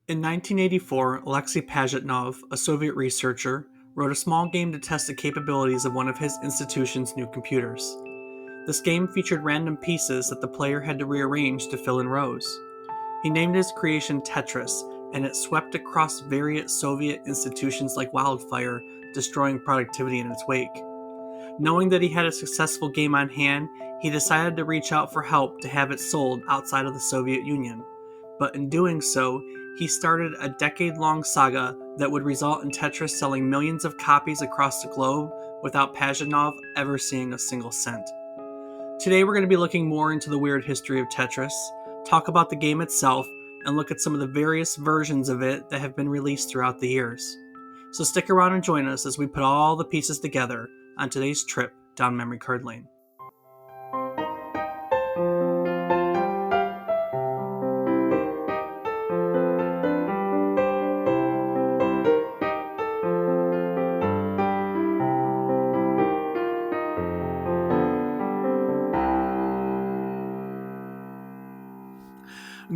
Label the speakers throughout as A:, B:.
A: In 1984, Alexei Pajitnov, a Soviet researcher, wrote a small game to test the capabilities of one of his institution's new computers. This game featured random pieces that the player had to rearrange to fill in rows. He named his creation Tetris, and it swept across various Soviet institutions like wildfire, destroying productivity in its wake. Knowing that he had a successful game on hand, he decided to reach out for help to have it sold outside of the Soviet Union. But in doing so, he started a decade-long saga that would result in Tetris selling millions of copies across the globe without Pajitnov ever seeing a single cent. Today we're going to be looking more into the weird history of Tetris, talk about the game itself, and look at some of the various versions of it that have been released throughout the years. So stick around and join us as we put all the pieces together on today's trip down memory card lane.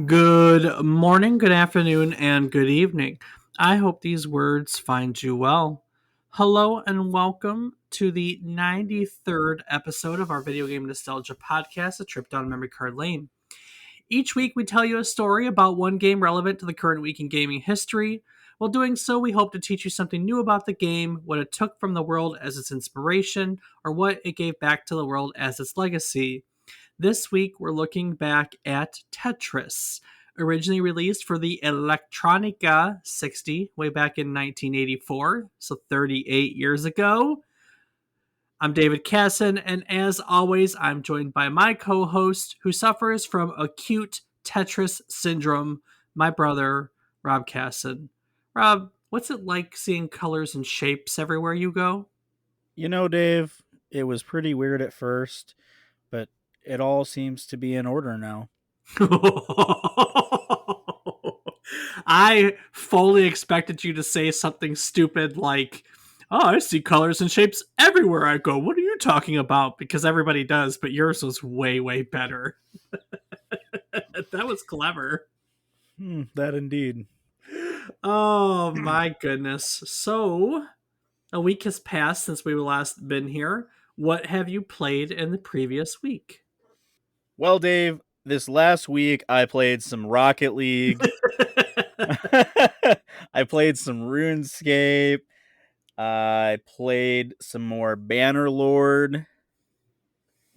A: Good morning, good afternoon, and good evening. I hope these words find you well. Hello and welcome to the 93rd episode of our video game nostalgia podcast, A Trip Down Memory Card Lane. Each week, we tell you a story about one game relevant to the current week in gaming history. While doing so, we hope to teach you something new about the game, what it took from the world as its inspiration, or what it gave back to the world as its legacy. This week, we're looking back at Tetris, originally released for the Electronica 60 way back in 1984, so 38 years ago. I'm David Casson, and as always, I'm joined by my co host who suffers from acute Tetris syndrome, my brother, Rob Casson. Rob, what's it like seeing colors and shapes everywhere you go?
B: Dave, it was pretty weird at first, but it all seems to be in order now.
A: I fully expected you to say something stupid like, "Oh, I see colors and shapes everywhere I go. What are you talking about?" Because everybody does, but yours was way, way better. That was clever.
B: That indeed.
A: Oh my goodness. So, a week has passed since we last been here. What have you played in the previous week?
B: Well, Dave, this last week I played some Rocket League. I played some RuneScape. I played some more Bannerlord.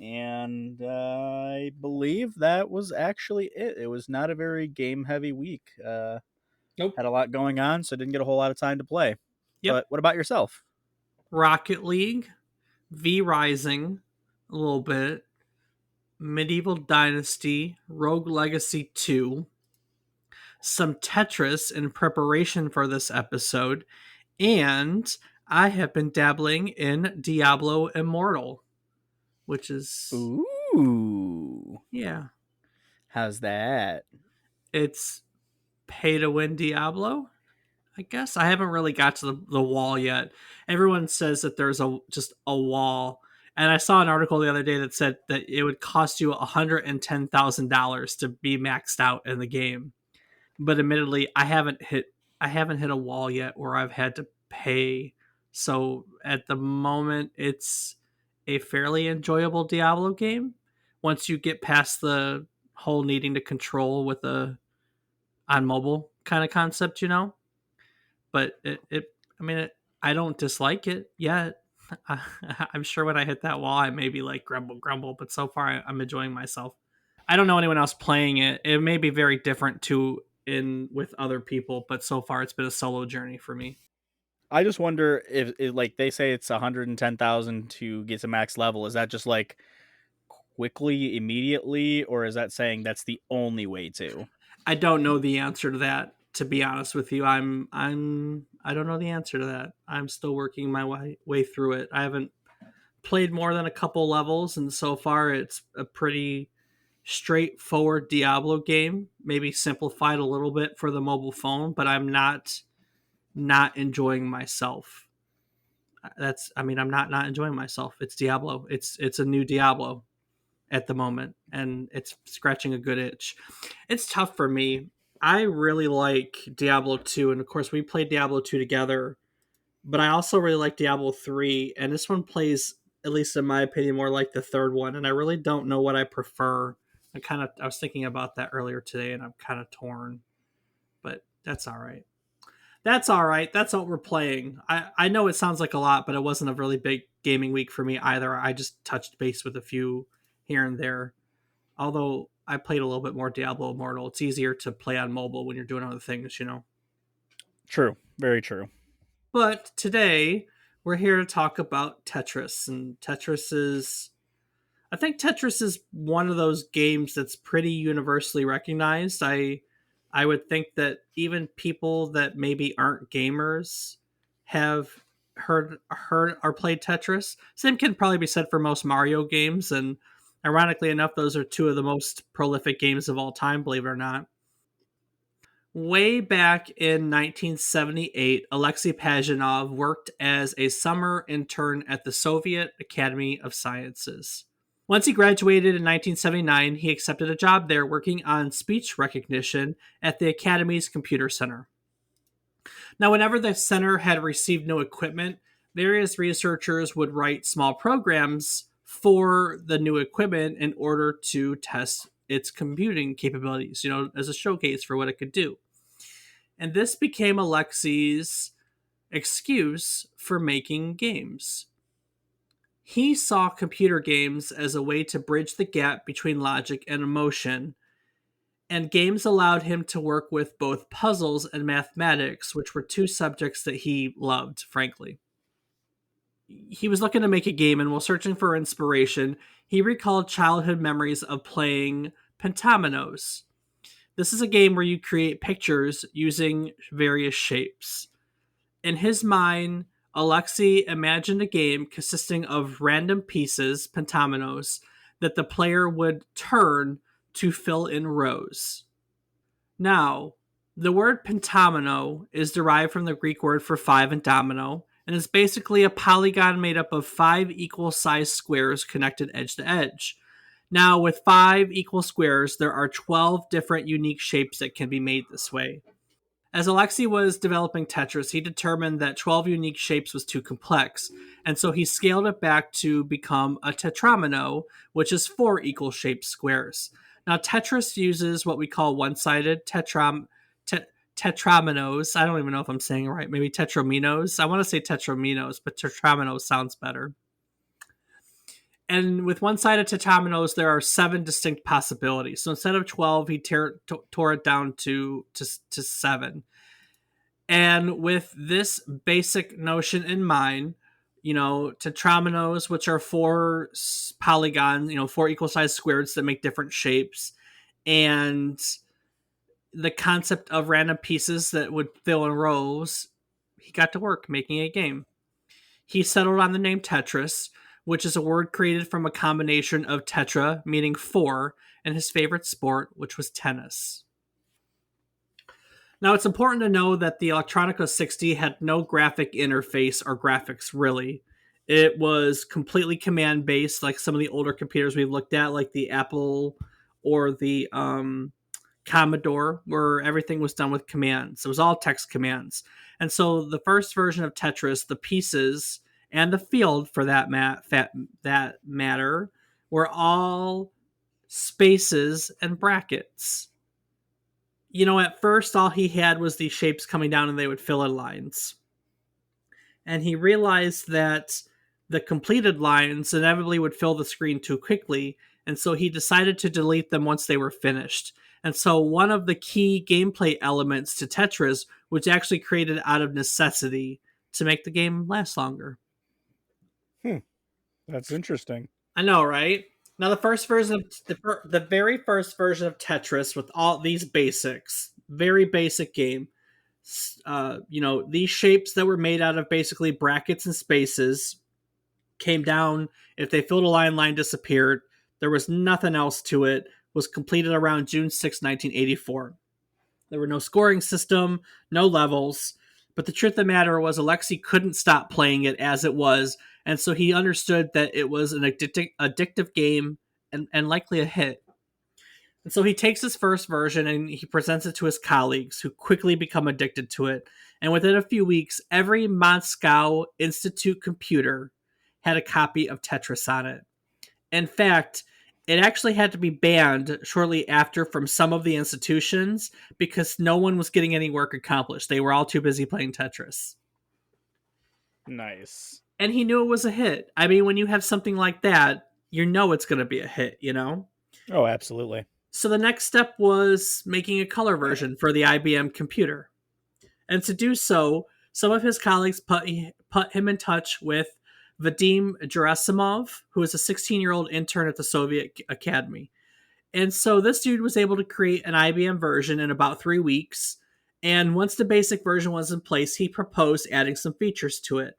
B: And I believe that was actually it. It was not a very game heavy week.
A: Nope.
B: Had a lot going on, so didn't get a whole lot of time to play.
A: Yep.
B: But what about yourself?
A: Rocket League, V Rising, a little bit, Medieval Dynasty, Rogue Legacy 2, some Tetris in preparation for this episode, and I have been dabbling in Diablo Immortal, which is,
B: Ooh.
A: yeah,
B: How's that?
A: it's pay to win Diablo. I guess I haven't really got to the wall yet. Everyone says that there's just a wall, and I saw an article the other day that said that it would cost you $110,000 to be maxed out in the game. But admittedly, I haven't hit a wall yet where I've had to pay. So at the moment, it's a fairly enjoyable Diablo game. Once you get past the whole needing to control with a on mobile kind of concept. But I mean, I don't dislike it yet. I'm sure when I hit that wall, I may be like grumble, grumble. But so far, I'm enjoying myself. I don't know anyone else playing it. It may be very different too in with other people, but so far it's been a solo journey for me.
B: I just wonder if like they say it's 110,000 to get to max level. Is that just like quickly, immediately, or is that saying that's the only way to?
A: I don't know the answer to that. To be honest with you, I don't know the answer to that. I'm still working my way through it. I haven't played more than a couple levels, and so far it's a pretty straightforward Diablo game. Maybe simplified a little bit for the mobile phone, but I'm not enjoying myself. I'm not enjoying myself. It's Diablo. It's a new Diablo at the moment, and it's scratching a good itch. It's tough for me. I really like Diablo 2, and of course, we played Diablo 2 together, but I also really like Diablo 3, and this one plays, at least in my opinion, more like the third one, and I really don't know what I prefer. I was thinking about that earlier today, and I'm kind of torn, but that's all right. That's all right. That's what we're playing. I know it sounds like a lot, but it wasn't a really big gaming week for me either. I just touched base with a few here and there. Although I played a little bit more Diablo Immortal. It's easier to play on mobile when you're doing other things.
B: True, very true.
A: But today we're here to talk about Tetris, and I think Tetris is one of those games that's pretty universally recognized. I would think that even people that maybe aren't gamers have heard or played Tetris. Same can probably be said for most Mario games, and ironically enough, those are two of the most prolific games of all time, believe it or not. Way back in 1978, Alexei Pajitnov worked as a summer intern at the Soviet Academy of Sciences. Once he graduated in 1979, he accepted a job there working on speech recognition at the Academy's Computer Center. Now, whenever the center had received new equipment, various researchers would write small programs for the new equipment in order to test its computing capabilities, as a showcase for what it could do. And this became Alexei's excuse for making games. He saw computer games as a way to bridge the gap between logic and emotion, and games allowed him to work with both puzzles and mathematics, which were two subjects that he loved, frankly. He was looking to make a game, and while searching for inspiration, he recalled childhood memories of playing Pentamenos. This is a game where you create pictures using various shapes. In his mind, Alexei imagined a game consisting of random pieces, pentamenos, that the player would turn to fill in rows. Now, the word pentamino is derived from the Greek word for five and domino, and is basically a polygon made up of five equal sized squares connected edge to edge. Now, with five equal squares, there are 12 different unique shapes that can be made this way. As Alexei was developing Tetris, he determined that 12 unique shapes was too complex, and so he scaled it back to become a tetramino, which is four equal shaped squares. Now, Tetris uses what we call one sided tetraminos. I don't even know if I'm saying it right. Maybe tetraminos. I want to say tetraminos, but tetraminos sounds better. And with one sided tetraminos, there are seven distinct possibilities. So instead of 12, he tore it down to seven. And with this basic notion in mind, tetraminos, which are four polygons, four equal sized squares that make different shapes, and the concept of random pieces that would fill in rows, he got to work making a game. He settled on the name Tetris, which is a word created from a combination of tetra, meaning four, and his favorite sport, which was tennis. Now, it's important to know that the Electronica 60 had no graphic interface or graphics, really. It was completely command based, like some of the older computers we've looked at, like the Apple or the Commodore, where everything was done with commands. It was all text commands. And so the first version of Tetris, the pieces and the field for that matter, were all spaces and brackets. At first, all he had was these shapes coming down and they would fill in lines. And he realized that the completed lines inevitably would fill the screen too quickly, and so he decided to delete them once they were finished. And so one of the key gameplay elements to Tetris was actually created out of necessity to make the game last longer.
B: That's interesting.
A: I know, right? Now, the very first version of Tetris with all these basics, very basic game. These shapes that were made out of basically brackets and spaces came down. If they filled a line disappeared. There was nothing else to it. Was completed around June 6, 1984. There were no scoring system, no levels. But the truth of the matter was Alexei couldn't stop playing it as it was, and so he understood that it was an addictive game and likely a hit. And so he takes his first version and he presents it to his colleagues, who quickly become addicted to it. And within a few weeks, every Moscow Institute computer had a copy of Tetris on it. In fact, it actually had to be banned shortly after from some of the institutions because no one was getting any work accomplished. They were all too busy playing Tetris.
B: Nice.
A: And he knew it was a hit. I mean, when you have something like that, you know it's going to be a hit, you know?
B: Oh, absolutely.
A: So the next step was making a color version for the IBM computer. And to do so, some of his colleagues put him in touch with Vadim Gerasimov, who was a 16-year-old intern at the Soviet Academy. And so this dude was able to create an IBM version in about 3 weeks. And once the basic version was in place, he proposed adding some features to it.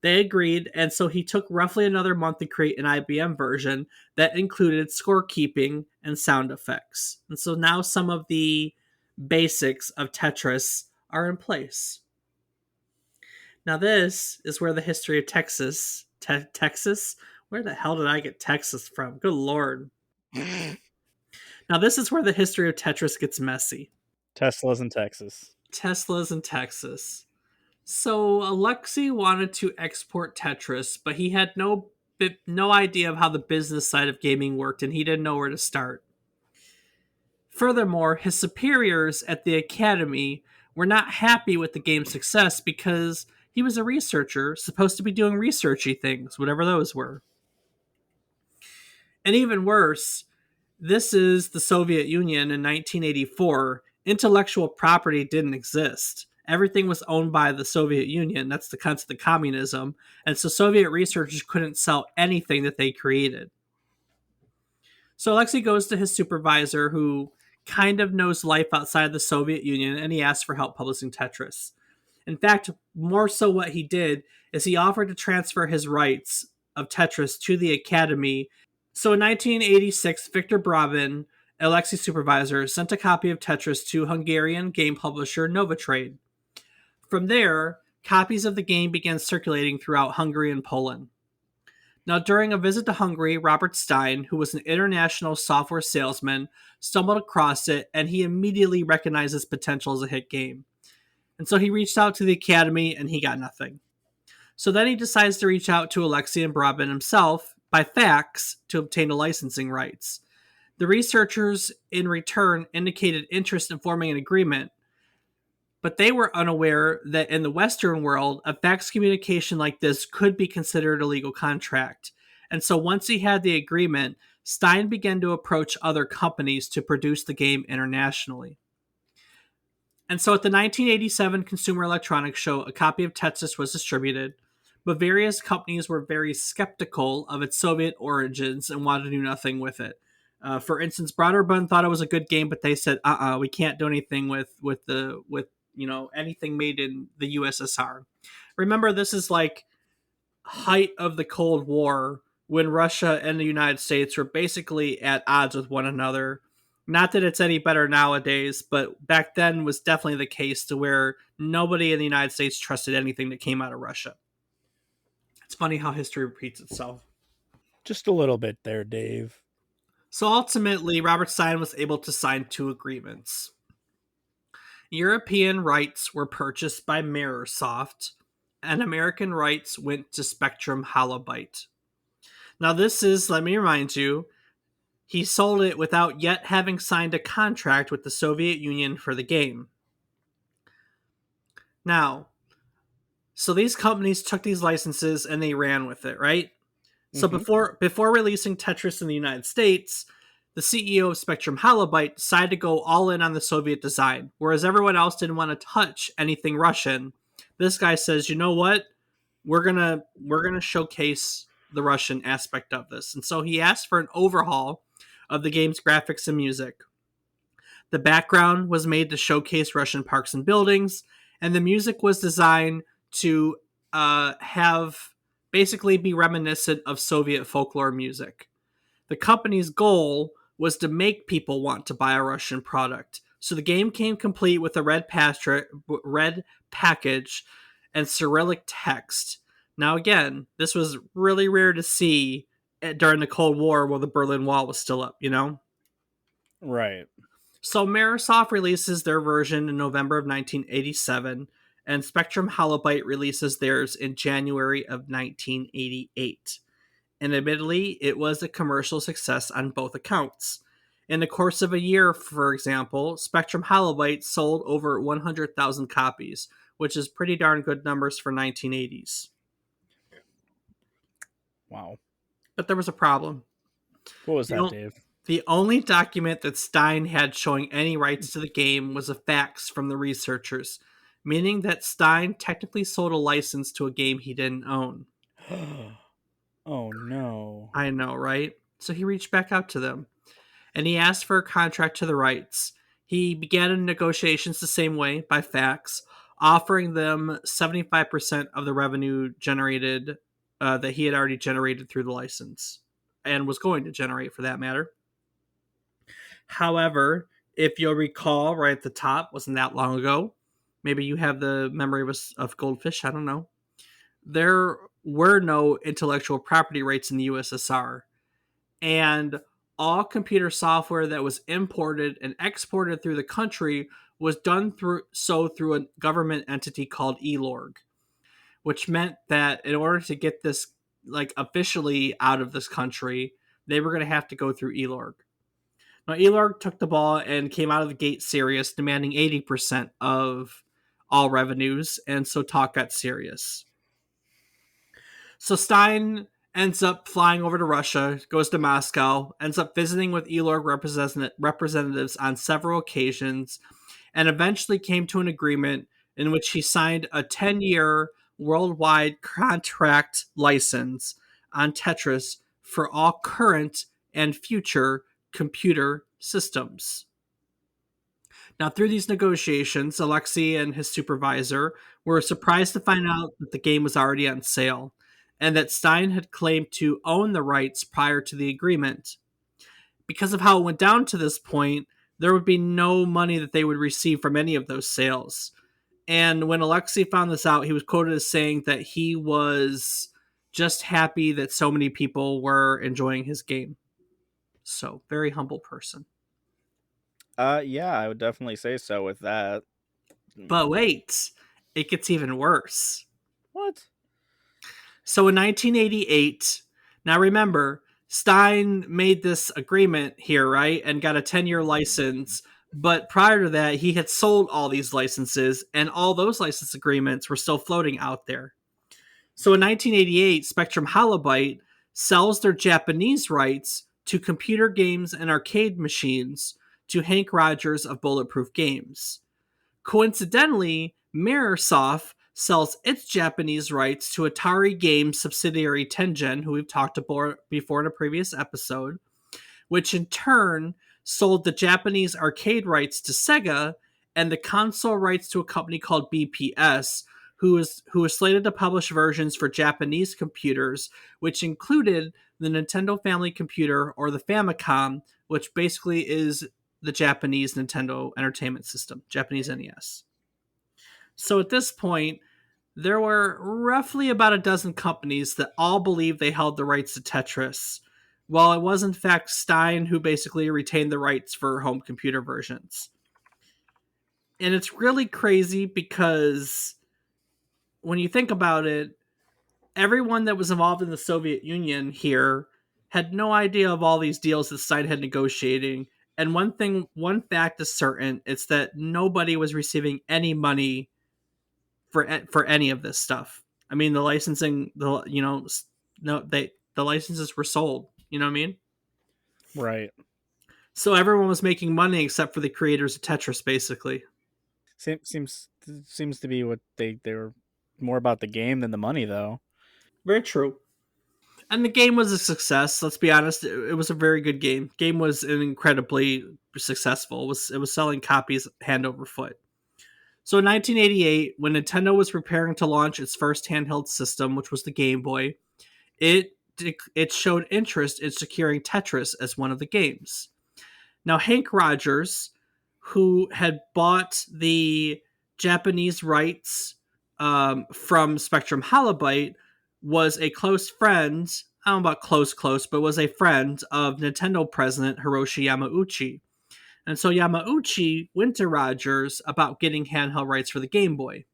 A: They agreed, and so he took roughly another month to create an IBM version that included scorekeeping and sound effects. And so now some of the basics of Tetris are in place. Now this is where the history of Texas. Where the hell did I get Texas from? Good lord. Now this is where the history of Tetris gets messy.
B: Tesla's in Texas.
A: Tesla's in Texas. So Alexei wanted to export Tetris, but he had no idea of how the business side of gaming worked, and he didn't know where to start. Furthermore, his superiors at the academy were not happy with the game's success because he was a researcher, supposed to be doing researchy things, whatever those were. And even worse, this is the Soviet Union in 1984. Intellectual property didn't exist. Everything was owned by the Soviet Union. That's the concept of communism. And so Soviet researchers couldn't sell anything that they created. So Alexei goes to his supervisor, who kind of knows life outside the Soviet Union, and he asks for help publishing Tetris. In fact, more so what he did is he offered to transfer his rights of Tetris to the Academy. So in 1986, Victor Bravin, Alexei's supervisor, sent a copy of Tetris to Hungarian game publisher Novatrade. From there, copies of the game began circulating throughout Hungary and Poland. Now, during a visit to Hungary, Robert Stein, who was an international software salesman, stumbled across it, and he immediately recognized its potential as a hit game. And so he reached out to the Academy, and he got nothing. So then he decides to reach out to Alexei and Bravin himself by fax to obtain the licensing rights. The researchers, in return, indicated interest in forming an agreement, but they were unaware that in the Western world, a fax communication like this could be considered a legal contract. And so once he had the agreement, Stein began to approach other companies to produce the game internationally. And so at the 1987 Consumer Electronics Show, a copy of Tetris was distributed, but various companies were very skeptical of its Soviet origins and wanted to do nothing with it. For instance, Broderbund thought it was a good game, but they said, we can't do anything with anything made in the USSR. Remember, this is like height of the Cold War, when Russia and the United States were basically at odds with one another. Not that it's any better nowadays, but back then was definitely the case, to where nobody in the United States trusted anything that came out of Russia. It's funny how history repeats itself.
B: Just a little bit there, Dave.
A: So ultimately, Robert Stein was able to sign 2 agreements. European rights were purchased by Mirrorsoft, and American rights went to Spectrum Holobyte. Now this is, let me remind you, he sold it without yet having signed a contract with the Soviet Union for the game. Now, so these companies took these licenses and they ran with it, right? So before releasing Tetris in the United States, the CEO of Spectrum Holobyte decided to go all in on the Soviet design, whereas everyone else didn't want to touch anything Russian. This guy says, "You know what? We're gonna showcase the Russian aspect of this." And so he asked for an overhaul of the game's graphics and music. The background was made to showcase Russian parks and buildings, and the music was designed to have basically be reminiscent of Soviet folklore music. The company's goal was to make people want to buy a Russian product. So the game came complete with a red package and Cyrillic text. Now again, this was really rare to see during the Cold War while the Berlin Wall was still up, you know?
B: Right.
A: So Microsoft releases their version in November of 1987, and Spectrum Holobyte releases theirs in January of 1988. And admittedly, it was a commercial success on both accounts. In the course of a year, for example, Spectrum Holobyte sold over 100,000 copies, which is pretty darn good numbers for 1980s.
B: Wow.
A: But there was a problem.
B: What was
A: The,
B: that,
A: on-
B: Dave?
A: the only document that Stein had showing any rights to the game was a fax from the researchers, meaning that Stein technically sold a license to a game he didn't own.
B: Oh no.
A: I know, right? So he reached back out to them and he asked for a contract to the rights. He began negotiations the same way, by fax, offering them 75% of the revenue generated that he had already generated through the license and was going to generate for that matter. However, if you'll recall, right at the top, wasn't that long ago, maybe you have the memory of Goldfish, I don't know. There were no intellectual property rights in the USSR, and all computer software that was imported and exported through the country was done through a government entity called ELORG, which meant that in order to get this like officially out of this country, they were going to have to go through ELORG. Now, ELORG took the ball and came out of the gate serious, demanding 80% of all revenues, and so talk got serious. So Stein ends up flying over to Russia, goes to Moscow, ends up visiting with ELORG representatives on several occasions, and eventually came to an agreement in which he signed a 10-year worldwide contract license on Tetris for all current and future computer systems. Now, through these negotiations, Alexei and his supervisor were surprised to find out that the game was already on sale and that Stein had claimed to own the rights prior to the agreement. Because of how it went down to this point, there would be no money that they would receive from any of those sales. And when Alexei found this out, he was quoted as saying that he was just happy that so many people were enjoying his game. So, very humble person.
B: Yeah, I would definitely say so with that.
A: But wait, it gets even worse.
B: What?
A: So in 1988, now remember, Stein made this agreement here, right? And got a 10-year license. But prior to that, he had sold all these licenses, and all those license agreements were still floating out there. So in 1988, Spectrum Holobyte sells their Japanese rights to computer games and arcade machines to Hank Rogers of Bulletproof Games. Coincidentally, Mirrorsoft sells its Japanese rights to Atari Games subsidiary Tengen, who we've talked about before in a previous episode, which in turn sold the Japanese arcade rights to Sega and the console rights to a company called BPS, who was slated to publish versions for Japanese computers, which included the Nintendo Family Computer or the Famicom, which basically is the Japanese Nintendo Entertainment System, Japanese NES. So at this point, there were roughly about a dozen companies that all believed they held the rights to Tetris, while it was in fact Stein who basically retained the rights for home computer versions. And it's really crazy because when you think about it, everyone that was involved in the Soviet Union here had no idea of all these deals that Stein had negotiating. And one fact is certain: it's that nobody was receiving any money for any of this stuff. I mean, the licensing, no, the licenses were sold. You know what I mean?
B: Right.
A: So everyone was making money except for the creators of Tetris, basically.
B: Seems to be what they were more about the game than the money, though.
A: Very true. And the game was a success. Let's be honest; it was a very good game. Game was incredibly successful. It was selling copies hand over foot. So in 1988, when Nintendo was preparing to launch its first handheld system, which was the Game Boy, it it showed interest in securing Tetris as one of the games. Now Hank Rogers, who had bought the Japanese rights from Spectrum Holobyte, was a close friend. I don't know about close, but was a friend of Nintendo president Hiroshi Yamauchi. And so Yamauchi went to Rogers about getting handheld rights for the Game Boy.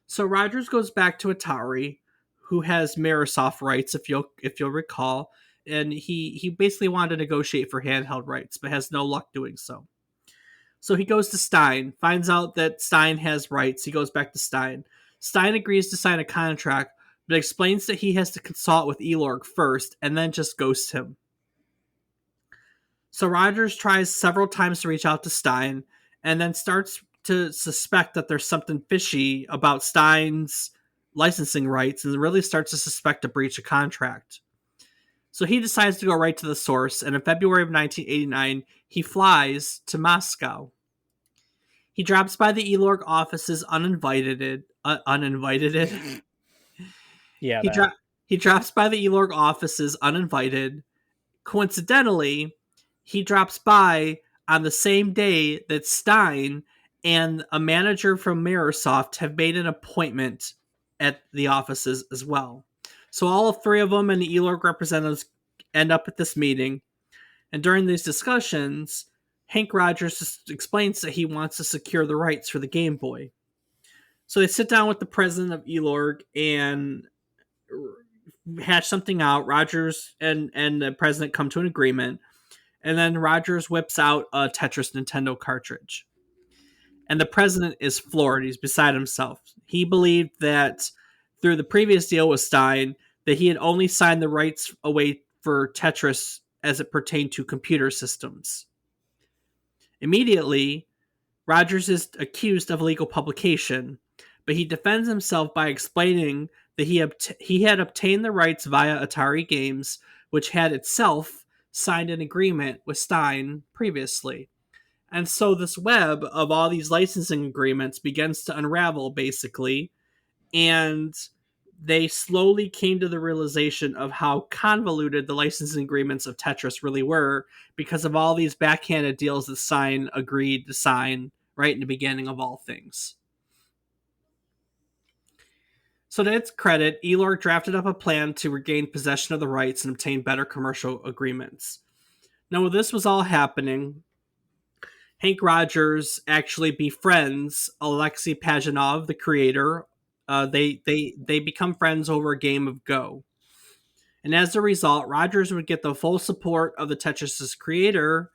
A: So Rogers goes back to Atari, who has Mirrorsoft rights, if you'll recall, and he basically wanted to negotiate for handheld rights, but has no luck doing so. So he goes to Stein, finds out that Stein has rights. He goes back to Stein. Stein agrees to sign a contract, but explains that he has to consult with Elorg first, and then just ghosts him. So Rogers tries several times to reach out to Stein, and then starts to suspect that there's something fishy about Stein's licensing rights, and really starts to suspect a breach of contract. So he decides to go right to the source, and in February of 1989, he flies to Moscow. He drops by the Elorg offices uninvited. Uninvited.
B: Yeah,
A: he,
B: that.
A: dro- he drops by the Elorg offices uninvited. Coincidentally, he drops by on the same day that Stein and a manager from Mirrorsoft have made an appointment at the offices as well. So all three of them and the Elorg representatives end up at this meeting. And during these discussions, Hank Rogers just explains that he wants to secure the rights for the Game Boy. So they sit down with the president of Elorg and hash something out. Rogers and the president come to an agreement. And then Rogers whips out a Tetris Nintendo cartridge. And the president is floored. He's beside himself. He believed that through the previous deal with Stein, that he had only signed the rights away for Tetris as it pertained to computer systems. Immediately, Rogers is accused of illegal publication, but he defends himself by explaining that he had obtained the rights via Atari Games, which had itself signed an agreement with Stein previously. And so this web of all these licensing agreements begins to unravel, basically, and they slowly came to the realization of how convoluted the licensing agreements of Tetris really were because of all these backhanded deals that Stein agreed to sign right in the beginning of all things. So to its credit, Elorg drafted up a plan to regain possession of the rights and obtain better commercial agreements. Now, while this was all happening, Hank Rogers actually befriends Alexei Pajitnov, the creator. They become friends over a game of Go. And as a result, Rogers would get the full support of the Tetris' creator,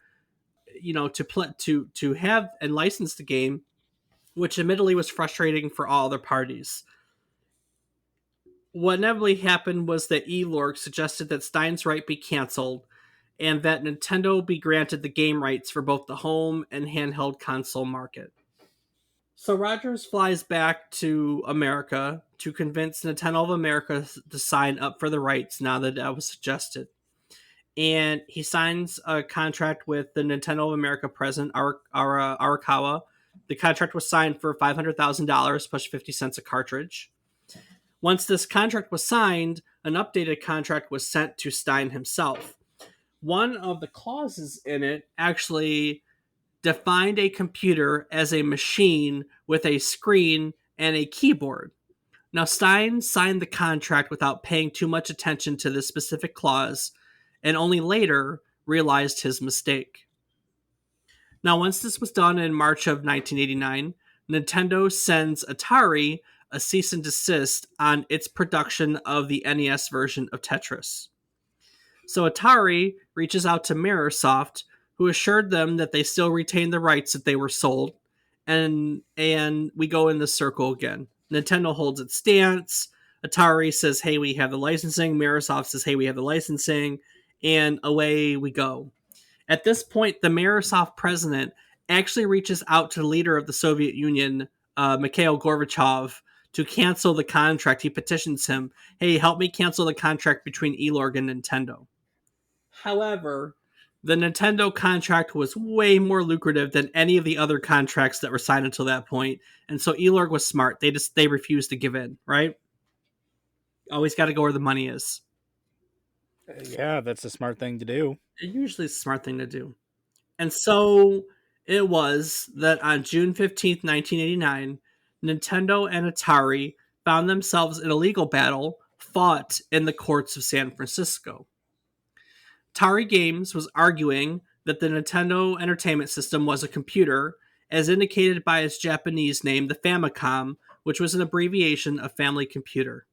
A: to have and license the game, which admittedly was frustrating for all other parties. What inevitably happened was that Elorg suggested that Stein's right be canceled and that Nintendo be granted the game rights for both the home and handheld console market. So Rogers flies back to America to convince Nintendo of America to sign up for the rights now that that was suggested. And he signs a contract with the Nintendo of America president, Arakawa. The contract was signed for $500,000 plus 50 cents a cartridge. Once this contract was signed, an updated contract was sent to Stein himself. One of the clauses in it actually defined a computer as a machine with a screen and a keyboard. Now, Stein signed the contract without paying too much attention to this specific clause and only later realized his mistake. Now, once this was done in March of 1989, Nintendo sends Atari a cease and desist on its production of the NES version of Tetris. So Atari reaches out to Mirrorsoft, who assured them that they still retained the rights that they were sold, and we go in the circle again. Nintendo holds its stance. Atari says, "Hey, we have the licensing." Mirrorsoft says, "Hey, we have the licensing," and away we go. At this point, the Mirrorsoft president actually reaches out to the leader of the Soviet Union, Mikhail Gorbachev, to cancel the contract. He petitions him, "Hey, help me cancel the contract between Elorg and Nintendo." However, the Nintendo contract was way more lucrative than any of the other contracts that were signed until that point, and so Elorg was smart. They refused to give in, right? Always got to go where the money is.
B: Yeah, that's a smart thing to do.
A: Usually it's a smart thing to do. And so it was that on June 15th, 1989, Nintendo and Atari found themselves in a legal battle fought in the courts of San Francisco. Atari Games was arguing that the Nintendo Entertainment System was a computer, as indicated by its Japanese name, the Famicom, which was an abbreviation of Family Computer.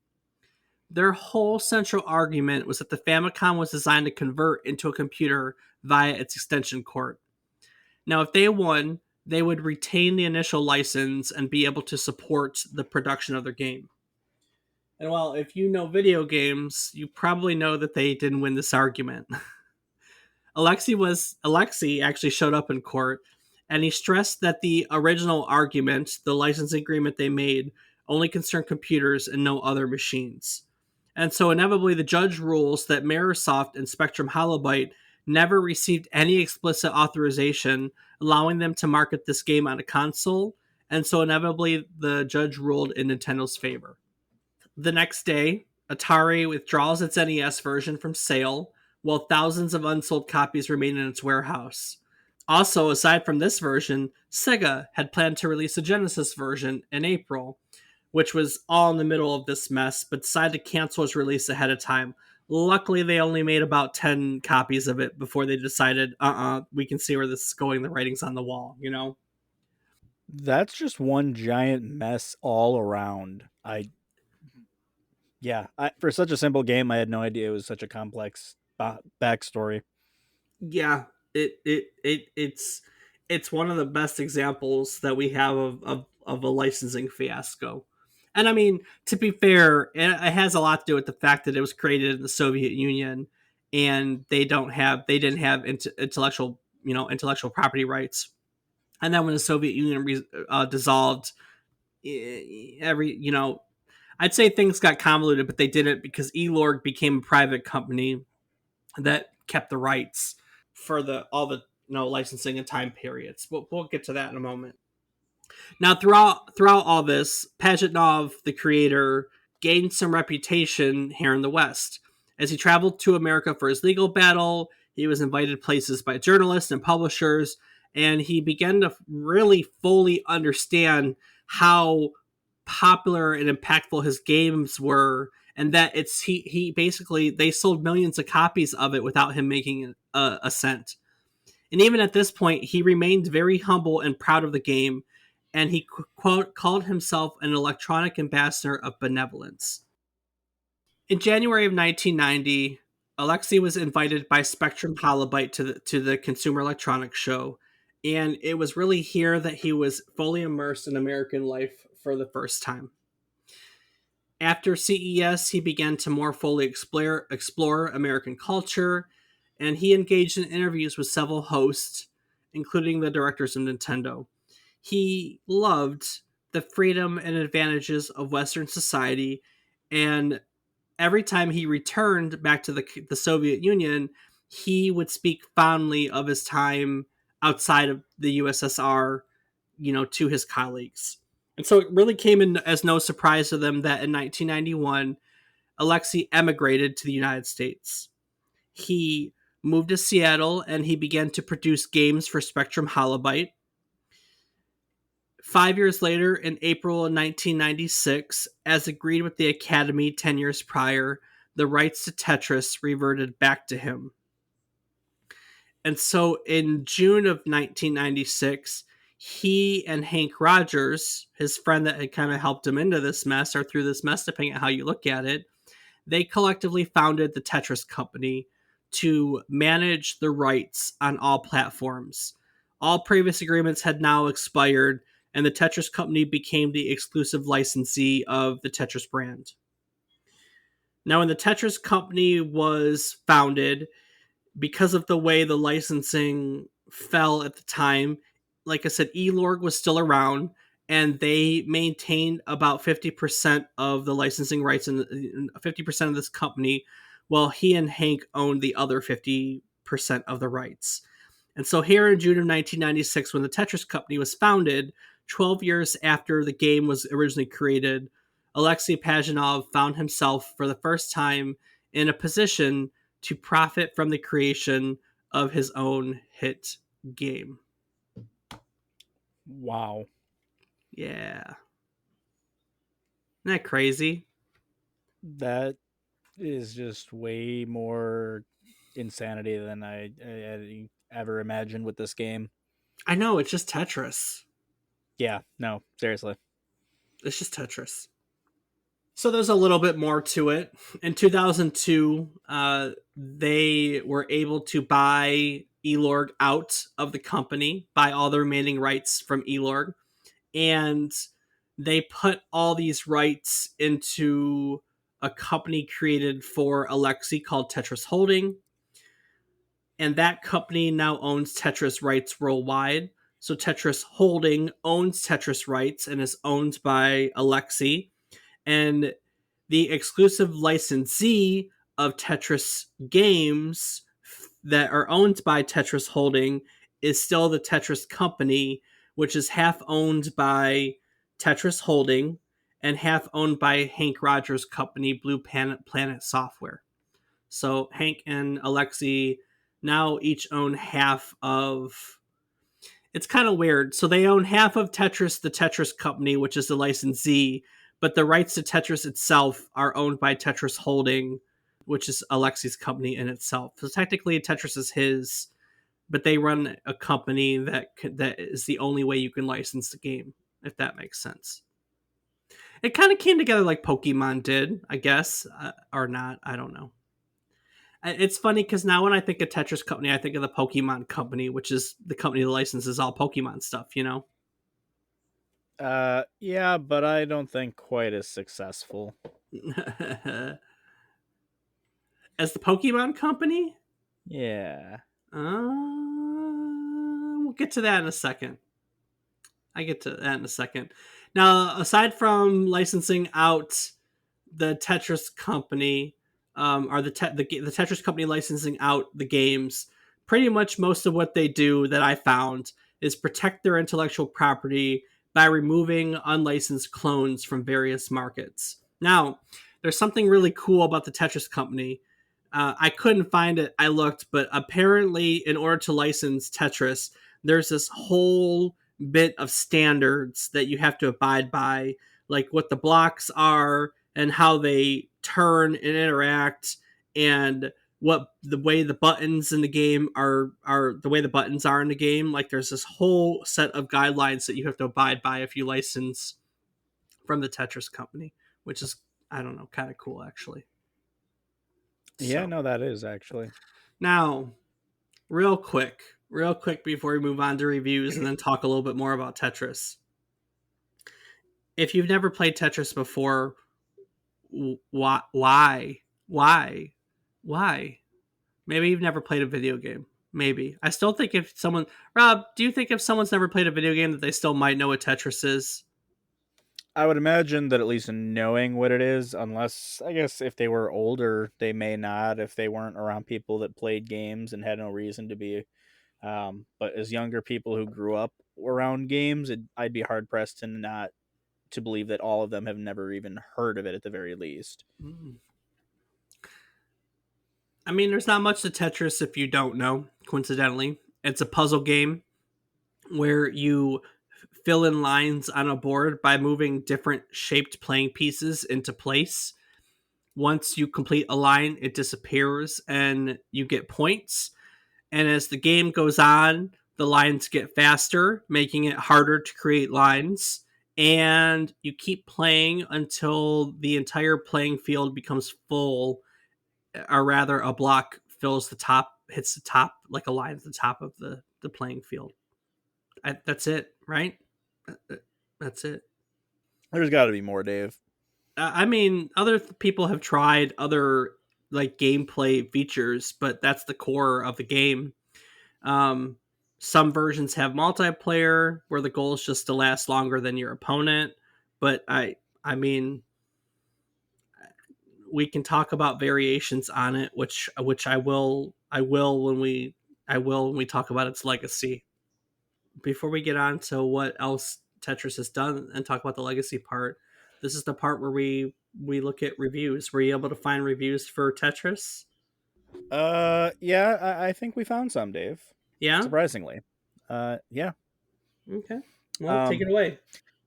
A: Their whole central argument was that the Famicom was designed to convert into a computer via its extension cord. Now, if they won, they would retain the initial license and be able to support the production of their game. And while if you know video games, you probably know that they didn't win this argument. Alexei actually showed up in court, and he stressed that the original argument, the license agreement they made, only concerned computers and no other machines. And so inevitably the judge rules that Mirrorsoft and Spectrum Holobyte never received any explicit authorization allowing them to market this game on a console, and so inevitably the judge ruled in Nintendo's favor. The next day, Atari withdraws its NES version from sale, while thousands of unsold copies remain in its warehouse. Also, aside from this version, Sega had planned to release a Genesis version in April, which was all in the middle of this mess, but decided to cancel its release ahead of time. Luckily, they only made about 10 copies of it before they decided, we can see where this is going. The writing's on the wall, you know?
B: That's just one giant mess all around. For such a simple game, I had no idea it was such a complex backstory.
A: Yeah, it's one of the best examples that we have of a licensing fiasco. And I mean, to be fair, it has a lot to do with the fact that it was created in the Soviet Union, and they didn't have intellectual property rights. And then when the Soviet Union dissolved, every I'd say things got convoluted, but they didn't, because Elorg became a private company that kept the rights for the all the licensing and time periods. We'll get to that in a moment. Now, throughout all this, Pajitnov, the creator, gained some reputation here in the West. As he traveled to America for his legal battle, he was invited places by journalists and publishers, and he began to really fully understand how popular and impactful his games were, and that he basically they sold millions of copies of it without him making a cent. And even at this point, he remained very humble and proud of the game, and he called himself an electronic ambassador of benevolence. In January of 1990, Alexei was invited by Spectrum Holobyte to the Consumer Electronics Show, and it was really here that he was fully immersed in American life for the first time. After CES, he began to more fully explore American culture, and he engaged in interviews with several hosts, including the directors of Nintendo. He loved the freedom and advantages of Western society, and every time he returned back to the Soviet Union, he would speak fondly of his time outside of the USSR, to his colleagues. And so it really came in as no surprise to them that in 1991, Alexei emigrated to the United States. He moved to Seattle and he began to produce games for Spectrum Holobyte. 5 years later, in April of 1996, as agreed with the Academy 10 years prior, the rights to Tetris reverted back to him. And so in June of 1996, he and Hank Rogers, his friend that had kind of helped him into this mess or through this mess, depending on how you look at it, they collectively founded the Tetris Company to manage the rights on all platforms. All previous agreements had now expired, and the Tetris Company became the exclusive licensee of the Tetris brand. Now, when the Tetris Company was founded, because of the way the licensing fell at the time, like I said, Elorg was still around, and they maintained about 50% of the licensing rights and 50% of this company, while he and Hank owned the other 50% of the rights. And so here in June of 1996, when the Tetris Company was founded, 12 years after the game was originally created, Alexei Pajitnov found himself for the first time in a position to profit from the creation of his own hit game.
B: Wow.
A: Yeah. Isn't that crazy?
B: That is just way more insanity than ever imagined with this game.
A: I know, it's just Tetris.
B: Yeah, no, seriously.
A: It's just Tetris. So there's a little bit more to it. In 2002, they were able to buy Elorg out of the company, buy all the remaining rights from Elorg, and they put all these rights into a company created for Alexei called Tetris Holding, and that company now owns Tetris rights worldwide. So Tetris Holding owns Tetris rights and is owned by Alexei, and the exclusive licensee of Tetris games that are owned by Tetris Holding is still the Tetris Company, which is half owned by Tetris Holding and half owned by Hank Rogers' company, Blue Planet Software. So Hank and Alexei now each own half of. It's kind of weird. So they own half of Tetris, the Tetris Company, which is the licensee, but the rights to Tetris itself are owned by Tetris Holding, which is Alexei's company in itself. So technically, Tetris is his, but they run a company that is the only way you can license the game, if that makes sense. It kind of came together like Pokemon did, I guess, or not. I don't know. It's funny because now when I think of Tetris Company, I think of the Pokemon Company, which is the company that licenses all Pokemon stuff, you know?
B: Yeah, but I don't think quite as successful.
A: As the Pokemon Company?
B: Yeah.
A: We'll get to that in a second. I get to that in a second. Now, aside from licensing out the Tetris Company, or the Tetris Company licensing out the games, pretty much most of what they do that I found is protect their intellectual property by removing unlicensed clones from various markets. Now, there's something really cool about the Tetris Company. I couldn't find it. I looked, but apparently, in order to license Tetris, there's this whole bit of standards that you have to abide by, like what the blocks are and how they turn and interact, and what the way the buttons in the game are the way the buttons are in the game. Like there's this whole set of guidelines that you have to abide by if you license from the Tetris Company, which is, I don't know, kind of cool actually.
B: Yeah,
A: So
B: no, that is actually.
A: now, real quick before we move on to reviews and then talk a little bit more about Tetris. If you've never played Tetris before, why, why? Maybe you've never played a video game. Maybe. I still think if someone, Rob, do you think if someone's never played a video game that they still might know what Tetris is?
B: I would imagine that at least knowing what it is, unless I guess if they were older, they may not. If they weren't around people that played games and had no reason to be. But as younger people who grew up around games, I'd be hard pressed to not to believe that all of them have never even heard of it at the very least.
A: Mm. I mean, there's not much to Tetris if you don't know, coincidentally. It's a puzzle game where you fill in lines on a board by moving different shaped playing pieces into place. Once you complete a line, it disappears and you get points. And as the game goes on, the lines get faster, making it harder to create lines. And you keep playing until the entire playing field becomes full, or rather, a block fills the top, hits the top, like a line at the top of the playing field. That's it, right? That's it.
B: There's got to be more, Dave.
A: I mean, other people have tried other like gameplay features, but that's the core of the game. Um, some versions have multiplayer where the goal is just to last longer than your opponent, but I mean, we can talk about variations on it, which I will when we talk about its legacy. Before we get on to what else Tetris has done and talk about the legacy part, this is the part where we look at reviews. Were you able to find reviews for Tetris?
B: Yeah, I think we found some, Dave.
A: Yeah.
B: Surprisingly. Yeah.
A: Okay. Well, take
B: Um,
A: it away.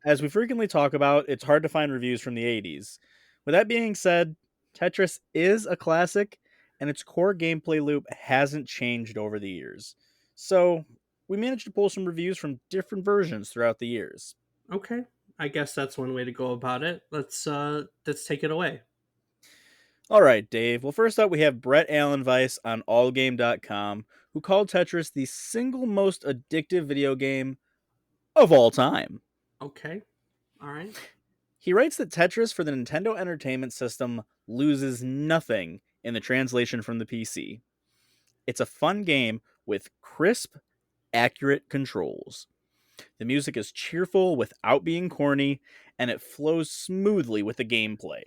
B: as we frequently talk about, it's hard to find reviews from the 80s. With that being said, Tetris is a classic, and its core gameplay loop hasn't changed over the years. So we managed to pull some reviews from different versions throughout the years.
A: Okay. I guess that's one way to go about it. Let's take it away.
B: All right, Dave. Well, first up, we have Brett Allen Weiss on allgame.com, who called Tetris the single most addictive video game of all time.
A: Okay. All right.
B: He writes that Tetris for the Nintendo Entertainment System loses nothing in the translation from the PC. It's a fun game with crisp, accurate controls. The music is cheerful without being corny, and it flows smoothly with the gameplay.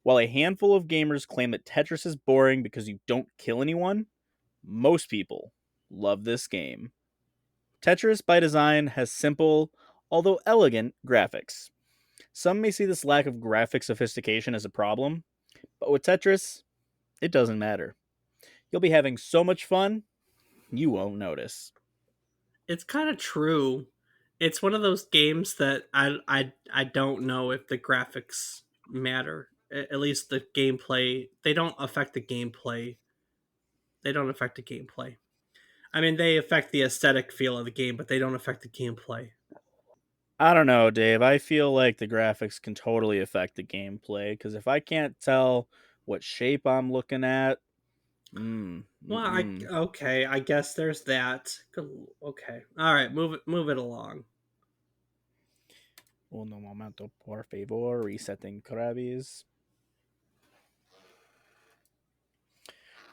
B: While a handful of gamers claim that Tetris is boring because you don't kill anyone, most people love this game. Tetris, by design, has simple, although elegant, graphics. Some may see this lack of graphic sophistication as a problem, but with Tetris, it doesn't matter. You'll be having so much fun, you won't notice.
A: It's kind of true. It's one of those games that I don't know if the graphics matter. At least the gameplay, they don't affect the gameplay. They don't affect the gameplay. I mean, they affect the aesthetic feel of the game, but they don't affect the gameplay.
B: I don't know, Dave. I feel like the graphics can totally affect the gameplay because if I can't tell what shape I'm looking at,
A: Well, I
B: mm-mm.
A: okay, I guess there's that. Okay, all right, move it along.
B: Uno momento, por favor, resetting Krabies.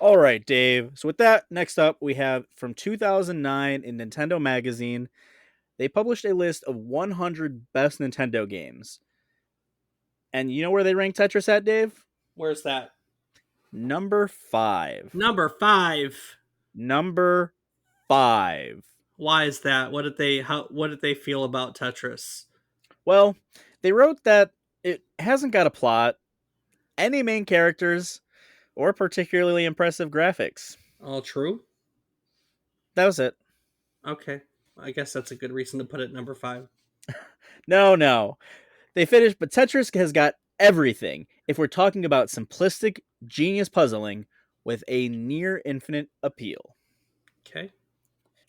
B: All right, Dave. So with that, next up we have from 2009 in Nintendo Magazine. They published a list of 100 best Nintendo games. And you know where they rank Tetris at, Dave?
A: Where's that?
B: Number 5.
A: Number 5.
B: Number 5.
A: Why is that? What did they feel about Tetris?
B: Well, they wrote that it hasn't got a plot, any main characters, or particularly impressive graphics.
A: All true?
B: That was it.
A: Okay. I guess that's a good reason to put it number 5.
B: No. They finished, but Tetris has got everything if we're talking about simplistic, genius puzzling with a near infinite appeal.
A: Okay.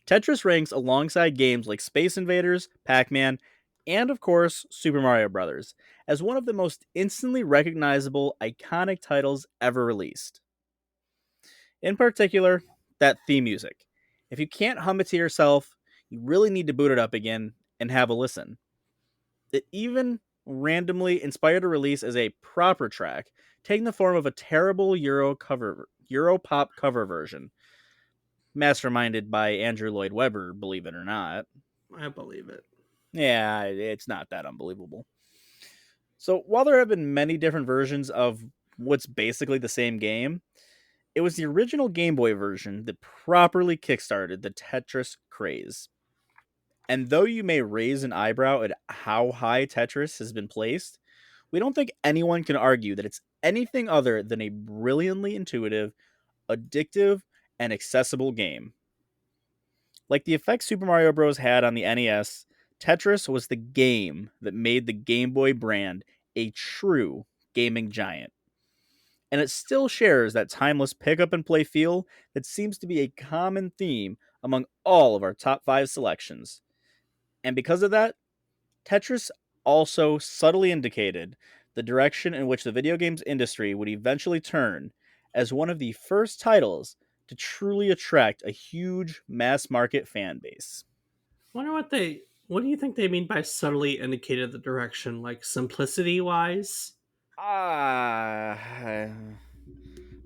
B: Tetris ranks alongside games like Space Invaders, Pac Man, and of course, Super Mario Bros. As one of the most instantly recognizable, iconic titles ever released. In particular, that theme music. If you can't hum it to yourself, you really need to boot it up again and have a listen. It even randomly inspired a release as a proper track, taking the form of a terrible Euro pop cover version, masterminded by Andrew Lloyd Webber, believe it or not.
A: I believe it.
B: Yeah, it's not that unbelievable. So while there have been many different versions of what's basically the same game, it was the original Game Boy version that properly kickstarted the Tetris craze. And though you may raise an eyebrow at how high Tetris has been placed, we don't think anyone can argue that it's anything other than a brilliantly intuitive, addictive, and accessible game. Like the effect Super Mario Bros. Had on the NES, Tetris was the game that made the Game Boy brand a true gaming giant. And it still shares that timeless pick up and play feel that seems to be a common theme among all of our top 5 selections. And because of that, Tetris also subtly indicated the direction in which the video games industry would eventually turn as one of the first titles to truly attract a huge mass market fan base.
A: Wonder what do you think they mean by subtly indicated the direction, like simplicity wise?
B: Ah,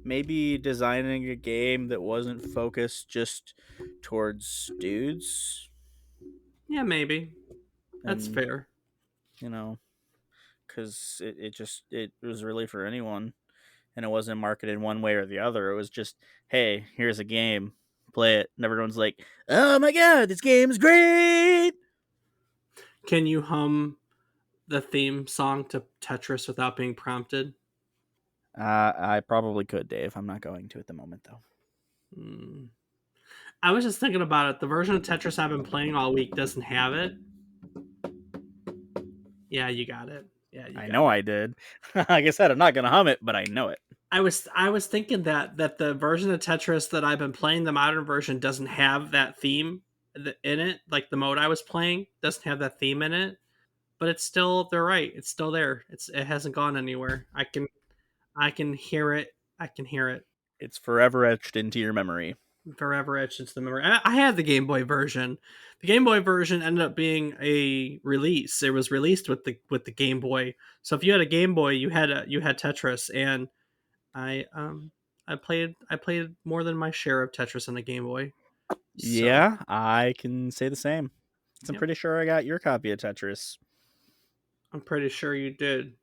B: maybe designing a game that wasn't focused just towards dudes
A: Yeah, maybe. That's
B: and,
A: fair.
B: you know, because it was really for anyone and it wasn't marketed one way or the other. It was just, hey, here's a game, play it, and everyone's like, oh my god, this game's great.
A: Can you hum the theme song to Tetris without being prompted?
B: I probably could, Dave. I'm not going to at the moment though.
A: Hmm. I was just thinking about it. The version of Tetris I've been playing all week doesn't have it. Yeah, you got it. Yeah, you
B: I
A: got
B: know
A: it.
B: I did. Like I said, I'm not gonna hum it, but I know it.
A: I was thinking that the version of Tetris that I've been playing, the modern version, doesn't have that theme in it. Like the mode I was playing doesn't have that theme in it, but it's still they're right. It's still there. It hasn't gone anywhere. I can hear it. I can hear it
B: It's forever etched into your memory.
A: forever etched into the memory. I had the Game Boy version. The Game Boy version ended up being a release. It was released with the Game Boy. So if you had a Game Boy, you had Tetris, and I played more than my share of Tetris on the Game Boy. So
B: Yeah, I can say the same. I'm
A: yep,
B: pretty sure I got your copy of Tetris.
A: I'm pretty sure you did.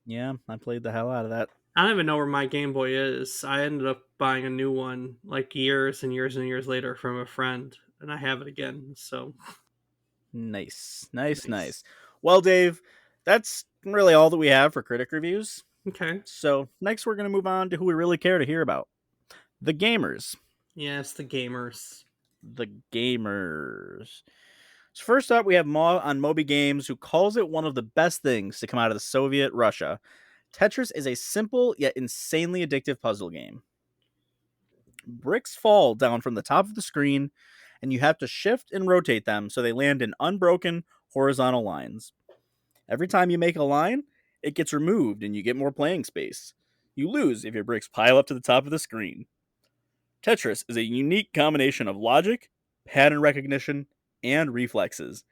B: Yeah, I played the hell out of that.
A: I don't even know where my Game Boy is. I ended up buying a new one like years and years and years later from a friend, and I have it again. So
B: Nice, nice,
A: nice.
B: nice. Well, Dave, that's really all that we have for critic reviews.
A: Okay.
B: So next, we're going to move on to who we really care to hear about: the gamers.
A: Yes, the gamers.
B: The gamers. So first up, we have Ma on Moby Games, who calls it one of the best things to come out of the Soviet Russia. Tetris is a simple yet insanely addictive puzzle game. Bricks fall down from the top of the screen, and you have to shift and rotate them so they land in unbroken horizontal lines. Every time you make a line, it gets removed and you get more playing space. You lose if your bricks pile up to the top of the screen. Tetris is a unique combination of logic, pattern recognition, and reflexes.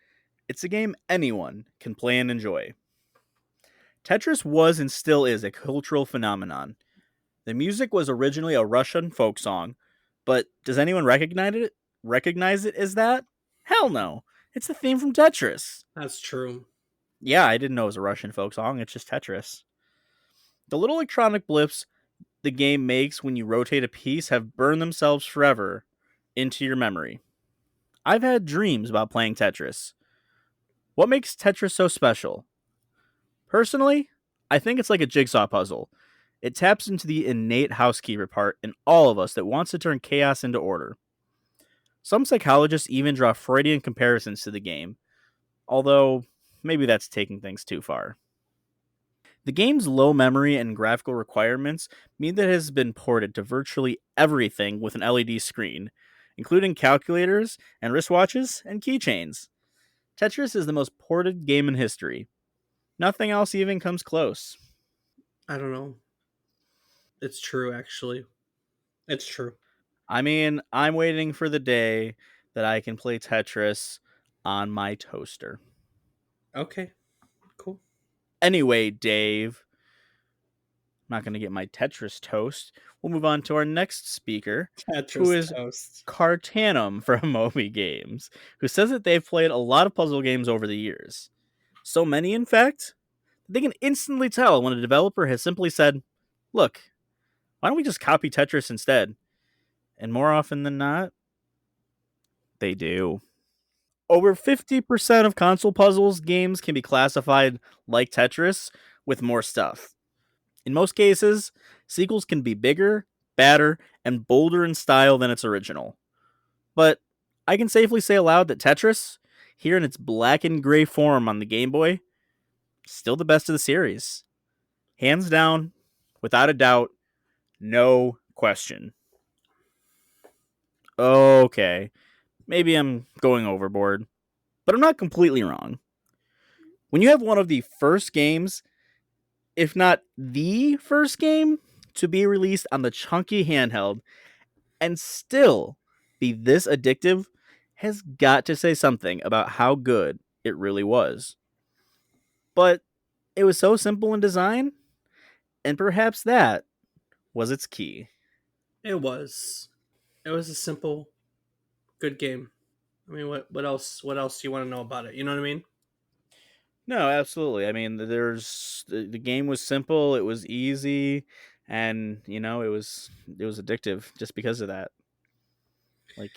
B: It's a game anyone can play and enjoy. Tetris was and still is a cultural phenomenon. The music was originally a Russian folk song, but does anyone recognize it? Recognize it as that? Hell no. It's the theme from Tetris.
A: That's true.
B: Yeah, I didn't know it was a Russian folk song. It's just Tetris. The little electronic blips the game makes when you rotate a piece have burned themselves forever into your memory. I've had dreams about playing Tetris. What makes Tetris so special? Personally, I think it's like a jigsaw puzzle. It taps into the innate housekeeper part in all of us that wants to turn chaos into order. Some psychologists even draw Freudian comparisons to the game, although maybe that's taking things too far. The game's low memory and graphical requirements mean that it has been ported to virtually everything with an LED screen, including calculators and wristwatches and keychains. Tetris is the most ported game in history. Nothing else even comes close.
A: I don't know. It's true, actually. It's true.
B: I mean, I'm waiting for the day that I can play Tetris on my toaster.
A: Okay. Cool.
B: Anyway, Dave, I'm not going to get my Tetris toast. We'll move on to our next speaker, who
A: Tetris
B: is
A: toast.
B: Cartanum from Moby Games, who says that they've played a lot of puzzle games over the years. So many, in fact, they can instantly tell when a developer has simply said, look, why don't we just copy Tetris instead? And more often than not, they do. Over 50% of console puzzles games can be classified like Tetris with more stuff. In most cases, sequels can be bigger, badder, and bolder in style than its original. But I can safely say aloud that Tetris, here in its black and gray form on the Game Boy, still the best of the series. Hands down, without a doubt, no question. Okay, maybe I'm going overboard, but I'm not completely wrong. When you have one of the first games, if not the first game, to be released on the chunky handheld and still be this addictive, has got to say something about how good it really was. But it was so simple in design, and perhaps that was its key.
A: It was. It was a simple, good game. I mean, what else? What else do you want to know about it? You know what I mean?
B: No, absolutely. I mean, the game was simple, it was easy, and it was addictive just because of that. Like,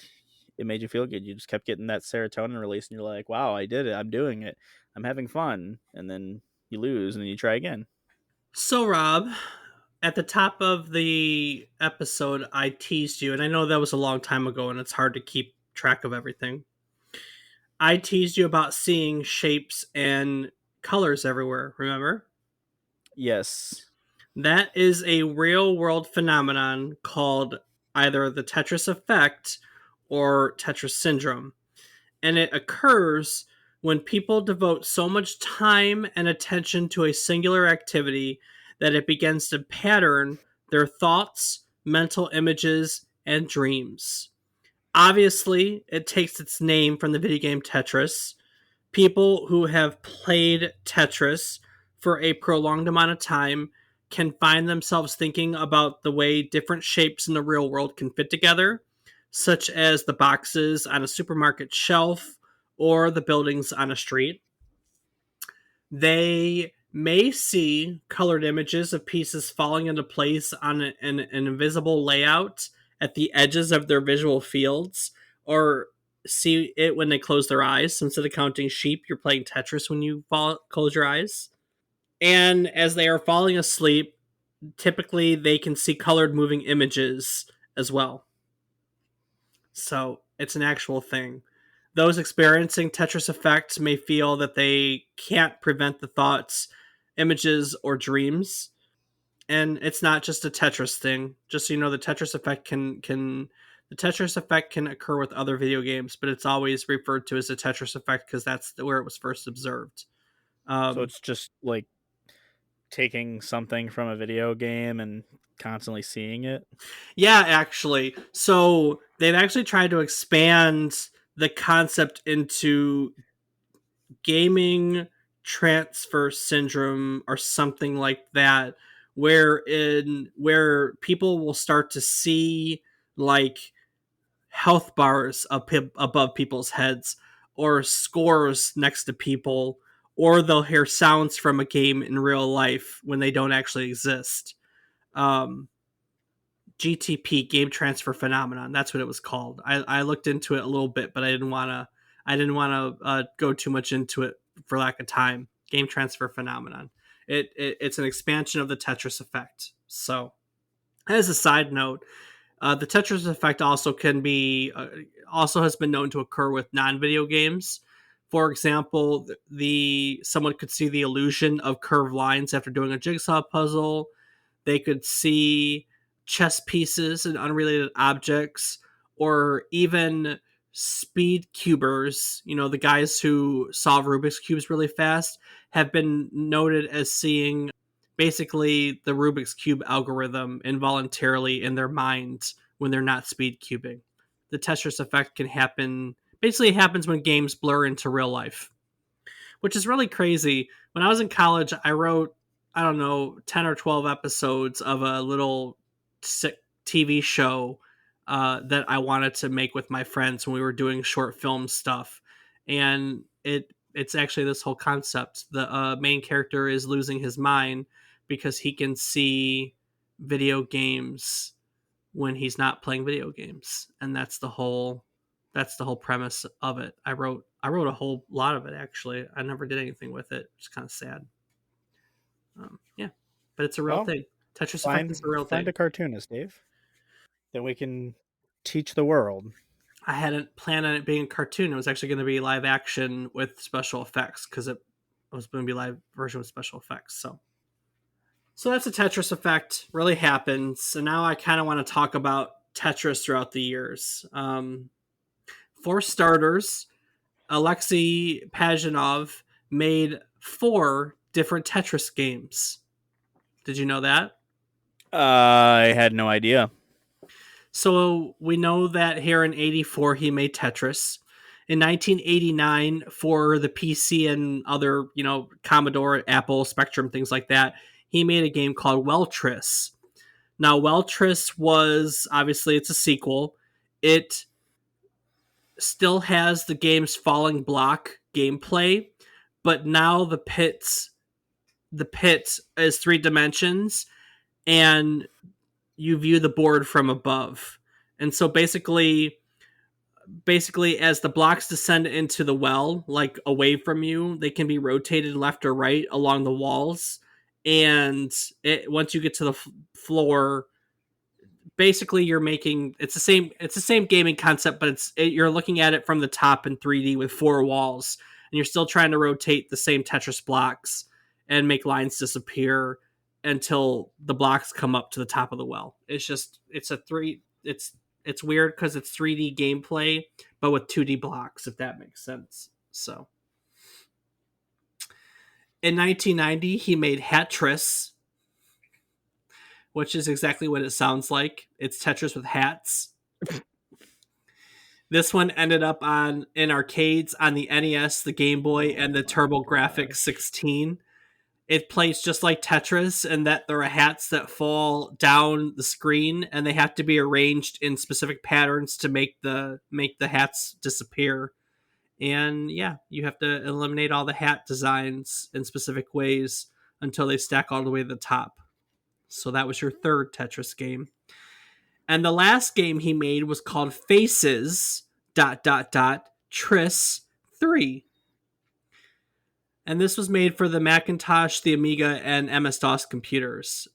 B: it made you feel good. You just kept getting that serotonin release, and you're like, "Wow, I did it! I'm doing it! I'm having fun!" And then you lose, and then you try again.
A: So, Rob, at the top of the episode, I teased you, and I know that was a long time ago, and it's hard to keep track of everything. I teased you about seeing shapes and colors everywhere. Remember?
B: Yes.
A: That is a real world phenomenon called either the Tetris effect or Tetris Syndrome. And it occurs when people devote so much time and attention to a singular activity that it begins to pattern their thoughts, mental images, and dreams. Obviously, it takes its name from the video game Tetris. People who have played Tetris for a prolonged amount of time can find themselves thinking about the way different shapes in the real world can fit together, such as the boxes on a supermarket shelf or the buildings on a street. They may see colored images of pieces falling into place on an invisible layout at the edges of their visual fields, or see it when they close their eyes. So instead of counting sheep, you're playing Tetris when you close your eyes. And as they are falling asleep, typically they can see colored moving images as well. So it's an actual thing. Those experiencing Tetris effects may feel that they can't prevent the thoughts, images, or dreams. And it's not just a Tetris thing. Just so you know, the Tetris effect can occur with other video games, but it's always referred to as a Tetris effect because that's where it was first observed.
B: So
A: Um,
B: it's just like taking something from a video game and constantly seeing it.
A: yeah, actually. So they've actually tried to expand the concept into gaming transfer syndrome or something like that, where people will start to see like health bars above people's heads or scores next to people, or they'll hear sounds from a game in real life when they don't actually exist. um, GTP, game transfer phenomenon. That's what it was called. I looked into it a little bit, but I didn't want to go too much into it for lack of time. Game transfer phenomenon. It's an expansion of the Tetris effect. So, as a side note, the Tetris effect also has been known to occur with non-video games. For example, the someone could see the illusion of curved lines after doing a jigsaw puzzle. They could see chess pieces and unrelated objects, or even speed cubers. You know, the guys who solve Rubik's Cubes really fast have been noted as seeing basically the Rubik's Cube algorithm involuntarily in their minds when they're not speed cubing. The Tetris effect can happen, basically, it happens when games blur into real life, which is really crazy. When I was in college, I wrote, I don't know, 10 or 12 episodes of a little sick TV show that I wanted to make with my friends when we were doing short film stuff. And it's actually this whole concept. The main character is losing his mind because he can see video games when he's not playing video games, and that's the whole premise of it. I wrote a whole lot of it actually. I never did anything with it. It's kind of sad. Yeah, but it's a real
B: Well,
A: thing. Tetris Effect is
B: find
A: a real
B: find
A: thing.
B: a cartoonist, Dave. Then we can teach the world.
A: I hadn't planned on it being a cartoon. It was actually going to be live action with special effects because it was going to be live version with special effects. So that's a Tetris Effect. Really happens. And now I kind of want to talk about Tetris throughout the years. For starters, Alexei Pajitnov made 4 different Tetris games. Did you know that?
B: I had no idea.
A: So we know that here in 84 he made Tetris. In 1989 for the PC and other, Commodore, Apple, Spectrum, things like that, he made a game called Weltris. Now Weltris was obviously it's a sequel. It still has the game's falling block gameplay, but now the pit is 3 dimensions and you view the board from above. And so basically as the blocks descend into the well, like away from you, they can be rotated left or right along the walls. And once you get to the floor, basically you're making it's the same gaming concept, but you're looking at it from the top in 3D with 4 walls, and you're still trying to rotate the same Tetris blocks and make lines disappear until the blocks come up to the top of the well. It's weird because it's 3D gameplay, but with 2D blocks, if that makes sense. So in 1990, he made Hatris, which is exactly what it sounds like. It's Tetris with hats. This one ended up on in arcades on the NES, the Game Boy, and the TurboGrafx 16. It plays just like Tetris in that there are hats that fall down the screen and they have to be arranged in specific patterns to make the hats disappear. And yeah, you have to eliminate all the hat designs in specific ways until they stack all the way to the top. So that was your third Tetris game. And the last game he made was called Faces Tris 3. And this was made for the Macintosh, the Amiga, and MS-DOS computers.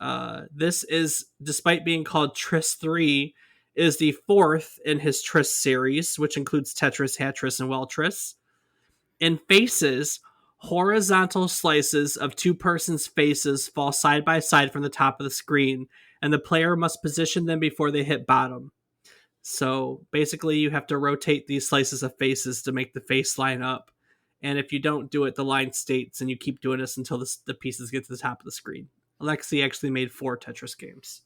A: This is, despite being called Tris 3, is the fourth in his Tris series, which includes Tetris, Hatris, and Weltris. In Faces, horizontal slices of two persons' faces fall side by side from the top of the screen, and the player must position them before they hit bottom. So basically, you have to rotate these slices of faces to make the face line up. And if you don't do it, the line states, and you keep doing this until the pieces get to the top of the screen. Alexi actually made 4 Tetris games.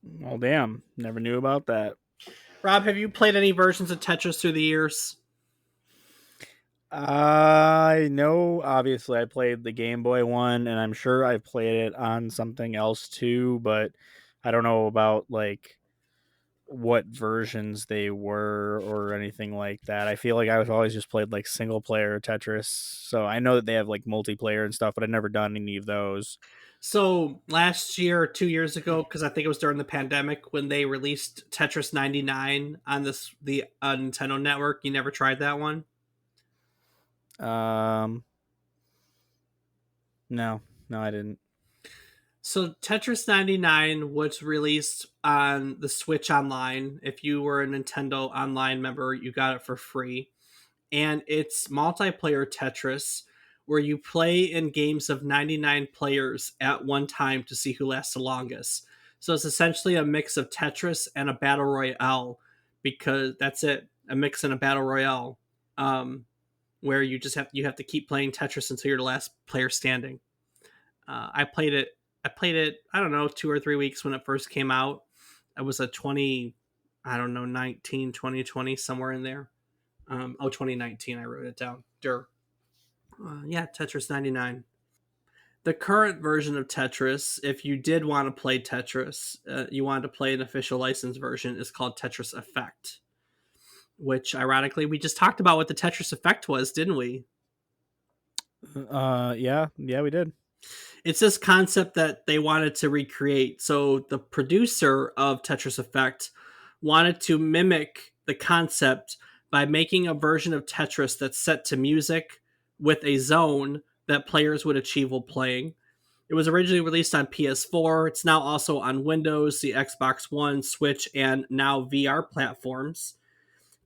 B: Well, damn. Never knew about that.
A: Rob, have you played any versions of Tetris through the years?
B: I know, obviously, I played the Game Boy one, and I'm sure I played it on something else too, but I don't know about, like, what versions they were or anything like that. I feel like I was always just played, like, single-player Tetris, so I know that they have, like, multiplayer and stuff, but I've never done any of those.
A: So last year or 2 years ago, because I think it was during the pandemic when they released Tetris 99 on the Nintendo Network. You never tried that one?
B: Um, no, I didn't.
A: So Tetris 99 was released on the Switch Online. If you were a Nintendo Online member, you got it for free. And it's multiplayer Tetris where you play in games of 99 players at one time to see who lasts the longest. So it's essentially a mix of Tetris and a battle royale, because that's it, a mix and a battle royale, where you have to keep playing Tetris until you're the last player standing. I played it. I played it. I don't know, 2 or 3 weeks when it first came out. It was a 20, I don't know, 19, 2020, somewhere in there. 2019. I wrote it down. Yeah, Tetris 99. The current version of Tetris, if you did want to play Tetris, you wanted to play an official licensed version, is called Tetris Effect. Which, ironically, we just talked about what the Tetris Effect was, didn't we?
B: Yeah, we did.
A: It's this concept that they wanted to recreate. So the producer of Tetris Effect wanted to mimic the concept by making a version of Tetris that's set to music with a zone that players would achieve while playing. It was originally released on PS4. It's now also on Windows, the Xbox One, Switch, and now VR platforms.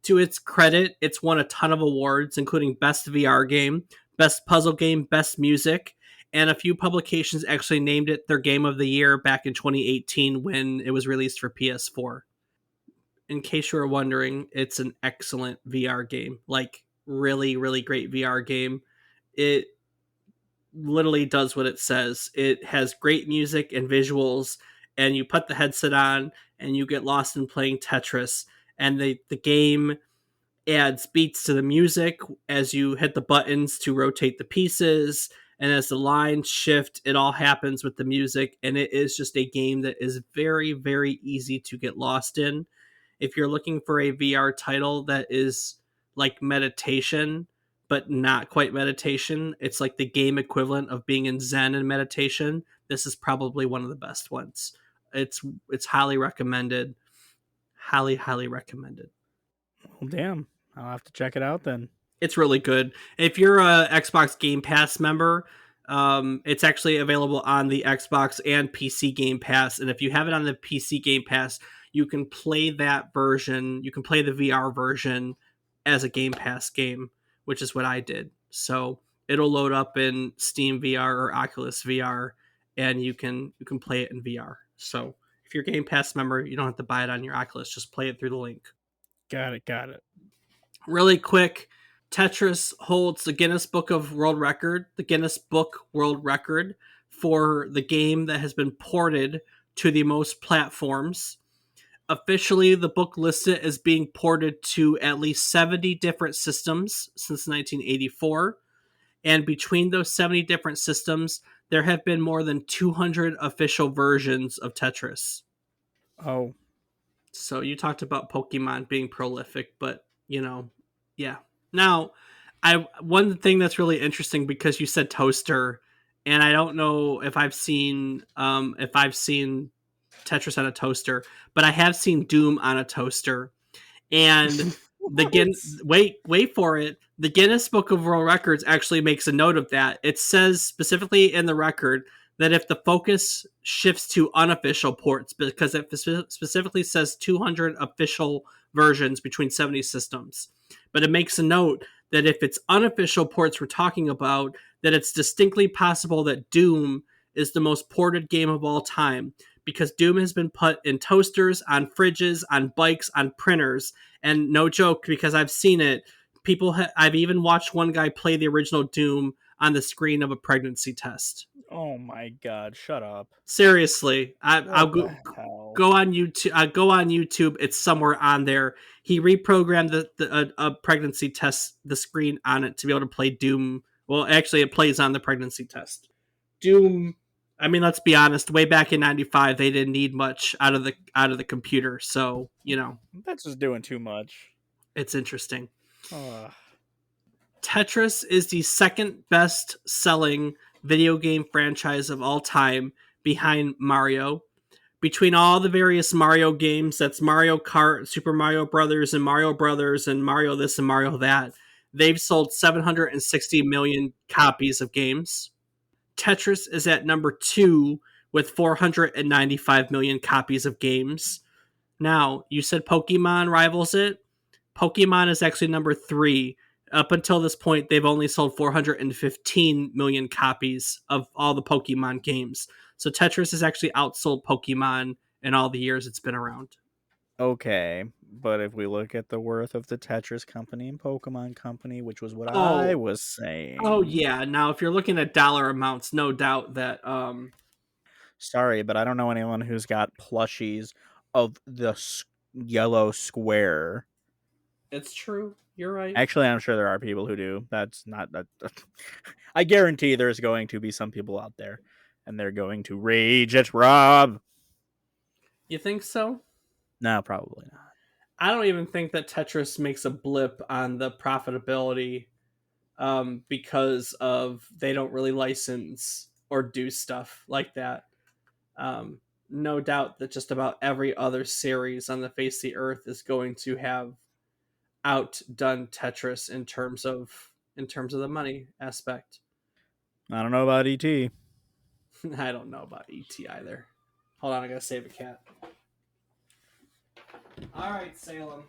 A: To its credit, it's won a ton of awards, including Best VR Game, Best Puzzle Game, Best Music, and a few publications actually named it their Game of the Year back in 2018 when it was released for PS4. In case you were wondering, it's an excellent VR game. Like, really, really great VR game. It literally does what it says. It has great music and visuals, and you put the headset on and you get lost in playing Tetris. And the game adds beats to the music as you hit the buttons to rotate the pieces, and as the lines shift, it all happens with the music. And it is just a game that is very, very easy to get lost in. If you're looking for a VR title that is like meditation but not quite meditation, it's like the game equivalent of being in Zen and meditation, this is probably one of the best ones. It's highly recommended. Highly recommended.
B: Well, damn. I'll have to check it out then.
A: It's really good. If you're a Xbox Game Pass member, it's actually available on the Xbox and PC Game Pass. And if you have it on the PC Game Pass, you can play that version. You can play the VR version as a Game Pass game, which is what I did. So it'll load up in Steam VR or Oculus VR, and you can play it in VR. So if you're Game Pass member, you don't have to buy it on your Oculus. Just play it through the link.
B: Got it. Got it.
A: Really quick, Tetris holds the Guinness Book of World Record, the Guinness Book World Record for the game that has been ported to the most platforms. Officially, the book lists it as being ported to at least 70 different systems since 1984. And between those 70 different systems, there have been more than 200 official versions of Tetris.
B: Oh,
A: So you talked about Pokemon being prolific, but yeah. Now, I one thing that's really interesting because you said toaster, and I don't know if I've seen Tetris on a toaster, but I have seen Doom on a toaster. And the
B: what?
A: wait for it. The Guinness Book of World Records actually makes a note of that. It says specifically in the record that if the focus shifts to unofficial ports, because it specifically says 200 official versions between 70 systems, but it makes a note that if it's unofficial ports we're talking about, that it's distinctly possible that Doom is the most ported game of all time, because Doom has been put in toasters, on fridges, on bikes, on printers, and no joke, because I've seen it. I've even watched one guy play the original Doom on the screen of a pregnancy test.
B: Oh my God! Shut up.
A: Seriously, I'll
B: What the
A: go
B: hell?
A: go on YouTube. Go on YouTube. It's somewhere on there. He reprogrammed a pregnancy test, the screen on it, to be able to play Doom. Well, actually, it plays on the pregnancy test. Doom. I mean, let's be honest. Way back in '95, they didn't need much out of the computer. So
B: That's just doing too much.
A: it's interesting.
B: Ugh.
A: Tetris is the second best selling video game franchise of all time, behind Mario. Between all the various Mario games, that's Mario Kart, Super Mario Brothers, and Mario this and Mario that, they've sold 760 million copies of games. Tetris is at number 2 with 495 million copies of games. Now, you said Pokemon rivals it. Pokemon is actually number 3. Up until this point, they've only sold 415 million copies of all the Pokemon games. So Tetris has actually outsold Pokemon in all the years it's been around.
B: Okay, but if we look at the worth of the Tetris Company and Pokemon Company, which was what I
A: Oh,
B: was
A: oh
B: saying.
A: yeah. Now, if you're looking at dollar amounts, no doubt that
B: Sorry, but I don't know anyone who's got plushies of the yellow square.
A: it's true. You're right.
B: Actually, I'm sure there are people who do. That's not that. I guarantee there's going to be some people out there, and they're going to rage at Rob.
A: You think so?
B: No, probably not.
A: I don't even think that Tetris makes a blip on the profitability, because of they don't really license or do stuff like that. No doubt that just about every other series on the face of the earth is going to have outdone Tetris in terms of the money aspect.
B: I don't know about ET.
A: I don't know about ET either. Hold on, I gotta save a cat. All right, Salem.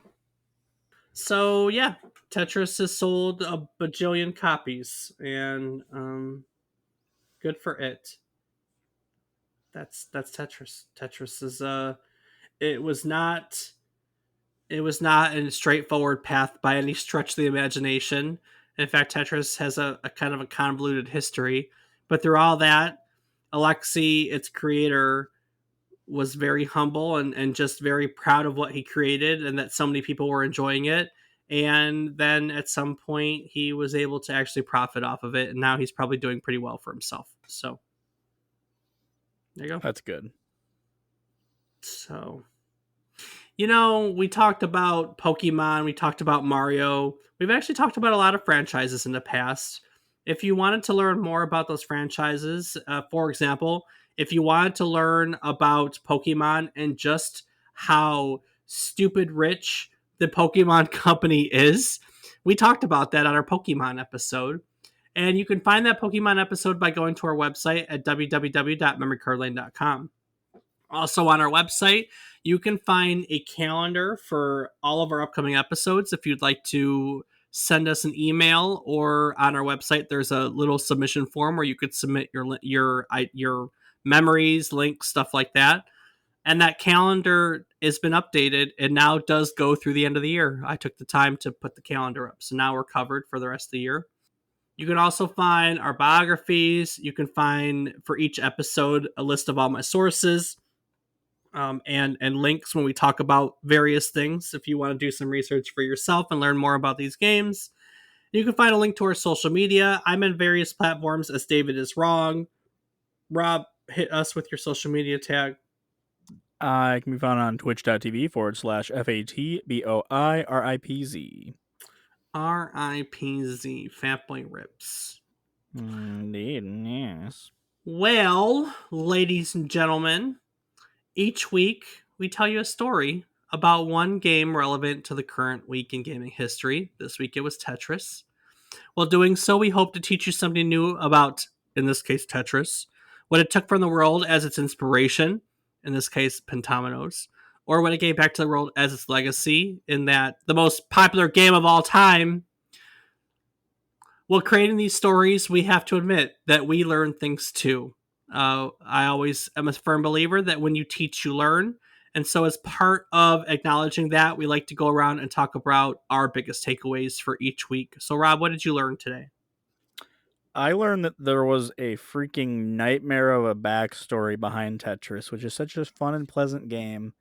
A: So yeah, Tetris has sold a bajillion copies, and good for it. That's Tetris. Tetris is it was not it was not a straightforward path by any stretch of the imagination. In fact, Tetris has a kind of a convoluted history. But through all that, Alexei, its creator, was very humble and just very proud of what he created and that so many people were enjoying it. And then at some point, he was able to actually profit off of it. And now he's probably doing pretty well for himself. So there you go.
B: That's good.
A: So we talked about Pokemon, we talked about Mario. We've actually talked about a lot of franchises in the past. If you wanted to learn more about those franchises, for example, if you wanted to learn about Pokemon and just how stupid rich the Pokemon Company is, we talked about that on our Pokemon episode. And you can find that Pokemon episode by going to our website at www.memorycardlane.com. Also, on our website, you can find a calendar for all of our upcoming episodes. If you'd like to send us an email, or on our website, there's a little submission form where you could submit your memories, links, stuff like that. And that calendar has been updated and now does go through the end of the year. I took the time to put the calendar up. So now we're covered for the rest of the year. You can also find our biographies. You can find for each episode a list of all my sources, and links when we talk about various things. If you want to do some research for yourself and learn more about these games, you can find a link to our social media. I'm in various platforms as David is wrong. Rob, hit us with your social media tag.
B: I can be found on twitch.tv/FATBOIRIPZ.
A: RIPZ, Fatboy Rips.
B: Indeed, yes.
A: Well, ladies and gentlemen, each week we tell you a story about one game relevant to the current week in gaming history. This week it was Tetris. While doing so, we hope to teach you something new about, in this case, Tetris, what it took from the world as its inspiration, in this case, Pentominoes, or what it gave back to the world as its legacy, in that the most popular game of all time. While creating these stories, we have to admit that we learn things too. I always am a firm believer that when you teach, you learn. And so, as part of acknowledging that, we like to go around and talk about our biggest takeaways for each week. So, Rob, what did you learn today?
B: I learned that there was a freaking nightmare of a backstory behind Tetris, which is such a fun and pleasant game,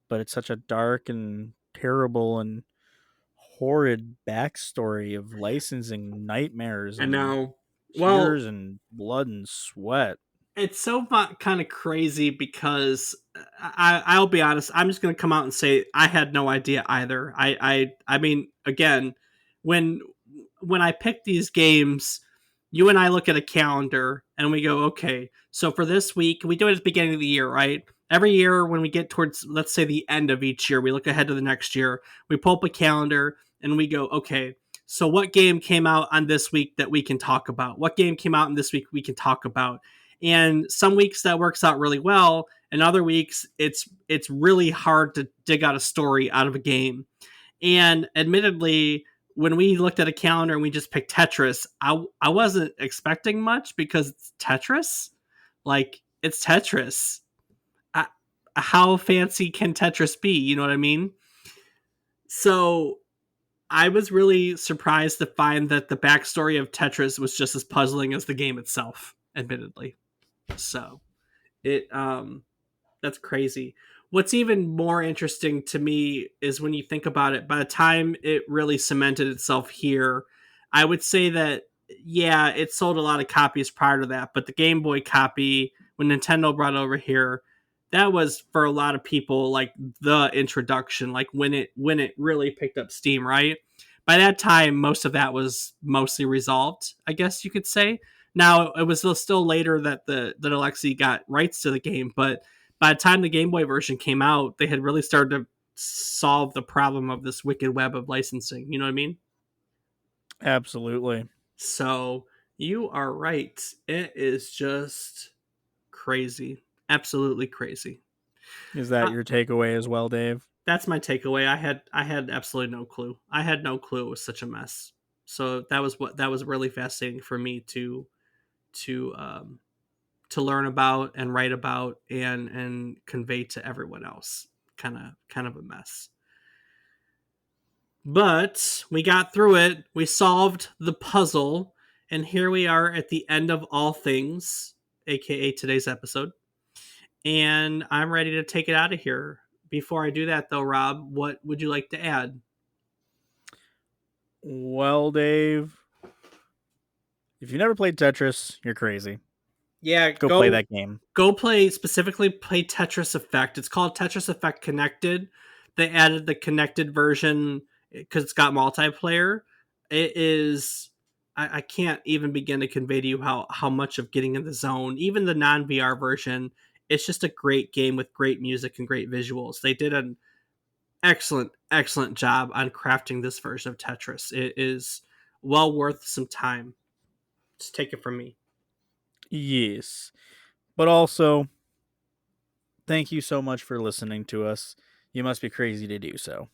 B: but it's such a dark and terrible and horrid backstory of licensing nightmares
A: And
B: and
A: now, well,
B: tears and blood and sweat.
A: it's so kind of crazy because I'll be honest. I'm just going to come out and say I had no idea either. I mean, again, when when I pick these games, you and I look at a calendar and we go, okay, so for this week, we do it at the beginning of the year, right? Every year, when we get towards, let's say, the end of each year, we look ahead to the next year. We pull up a calendar and we go, okay, so what game came out on this week that we can talk about? What game came out in this week we can talk about? And some weeks that works out really well, and other weeks it's really hard to dig out a story out of a game. And admittedly, when we looked at a calendar and we just picked Tetris, I wasn't expecting much because it's Tetris. Like, it's Tetris. I, how fancy can Tetris be? You know what I mean? So I was really surprised to find that the backstory of Tetris was just as puzzling as the game itself, admittedly. So it that's crazy. What's even more interesting to me is when you think about it, by the time it really cemented itself here, I would say that, yeah, it sold a lot of copies prior to that, but the Game Boy copy, when Nintendo brought it over here, that was for a lot of people like the introduction, like when it really picked up steam, right? By that time, most of that was mostly resolved, I guess you could say. Now it was still later that that Alexi got rights to the game, but by the time the Game Boy version came out, they had really started to solve the problem of this wicked web of licensing. You know what I mean?
B: Absolutely.
A: So you are right. It is just crazy. Absolutely crazy.
B: Is that
A: Uh,
B: your takeaway as well, Dave?
A: that's my takeaway. I had absolutely no clue. I had no clue it was such a mess. So that was really fascinating for me to to learn about and write about and convey to everyone else. Kind of a mess. But we got through it. We solved the puzzle, and here we are at the end of all things, aka today's episode. And I'm ready to take it out of here. Before I do that, though, Rob, what would you like to add?
B: Well, Dave, if you never played Tetris, you're crazy.
A: Yeah,
B: Go play that game.
A: go play specifically play Tetris Effect. It's called Tetris Effect Connected. They added the connected version because it's got multiplayer. It is I can't even begin to convey to you how much of getting in the zone. Even the non VR version, it's just a great game with great music and great visuals. They did an excellent job on crafting this version of Tetris. It is well worth some time. Just take it from me.
B: Yes. But also, thank you so much for listening to us. You must be crazy to do so.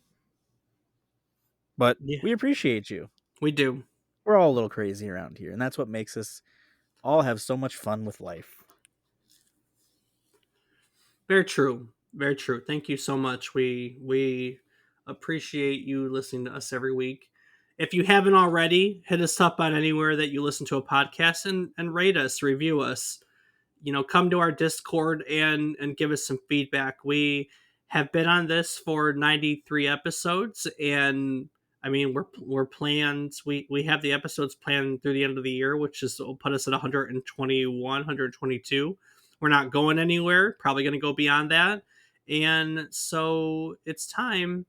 B: But
A: Yeah,
B: we appreciate you.
A: we do.
B: We're all a little crazy around here, and that's what makes us all have so much fun with life.
A: Very true. Very true. Thank you so much. We appreciate you listening to us every week. If you haven't already, hit us up on anywhere that you listen to a podcast and rate us, review us. Come to our Discord and give us some feedback. We have been on this for 93 episodes, and I mean we're planned. We have the episodes planned through the end of the year, which is will put us at 121, 122. We're not going anywhere. Probably going to go beyond that, and so it's time.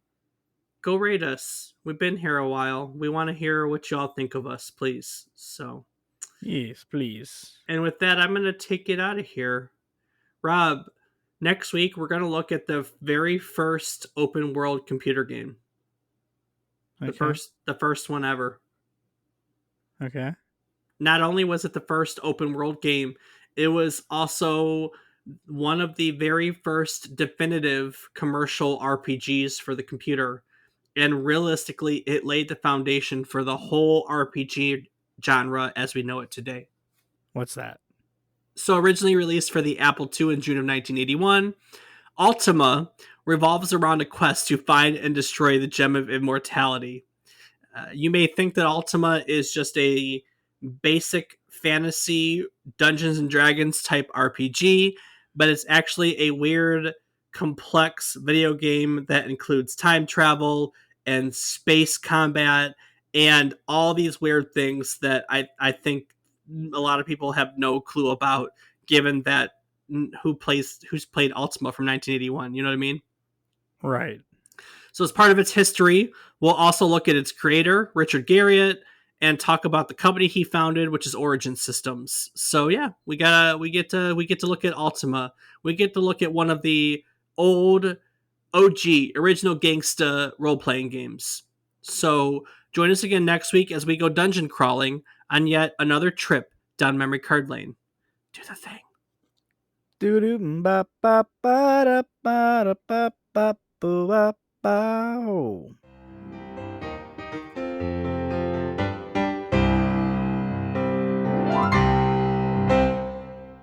A: Go rate us. We've been here a while. We want to hear what y'all think of us, please. So,
B: Yes, please.
A: and with that, I'm going to take it out of here. Rob, next week we're going to look at the very first open world computer game.
B: Okay.
A: The first one ever.
B: Okay.
A: Not only was it the first open world game, it was also one of the very first definitive commercial RPGs for the computer. And realistically, it laid the foundation for the whole RPG genre as we know it today.
B: What's that?
A: So, originally released for the Apple II in June of 1981, Ultima revolves around a quest to find and destroy the Gem of Immortality. You may think that Ultima is just a basic fantasy Dungeons and Dragons type RPG, but it's actually a weird, complex video game that includes time travel and space combat and all these weird things that I think a lot of people have no clue about, given that who's played Ultima from 1981. You know what I mean?
B: Right.
A: So, as part of its history, we'll also look at its creator, Richard Garriott, and talk about the company he founded, which is Origin Systems. So, yeah, we get to look at Ultima. We get to look at one of the old OG original gangsta role playing games. So, join us again next week as we go dungeon crawling on yet another trip down memory card lane. Do the thing.
B: Doo doo ba ba ba da ba da ba ba boo ba ba.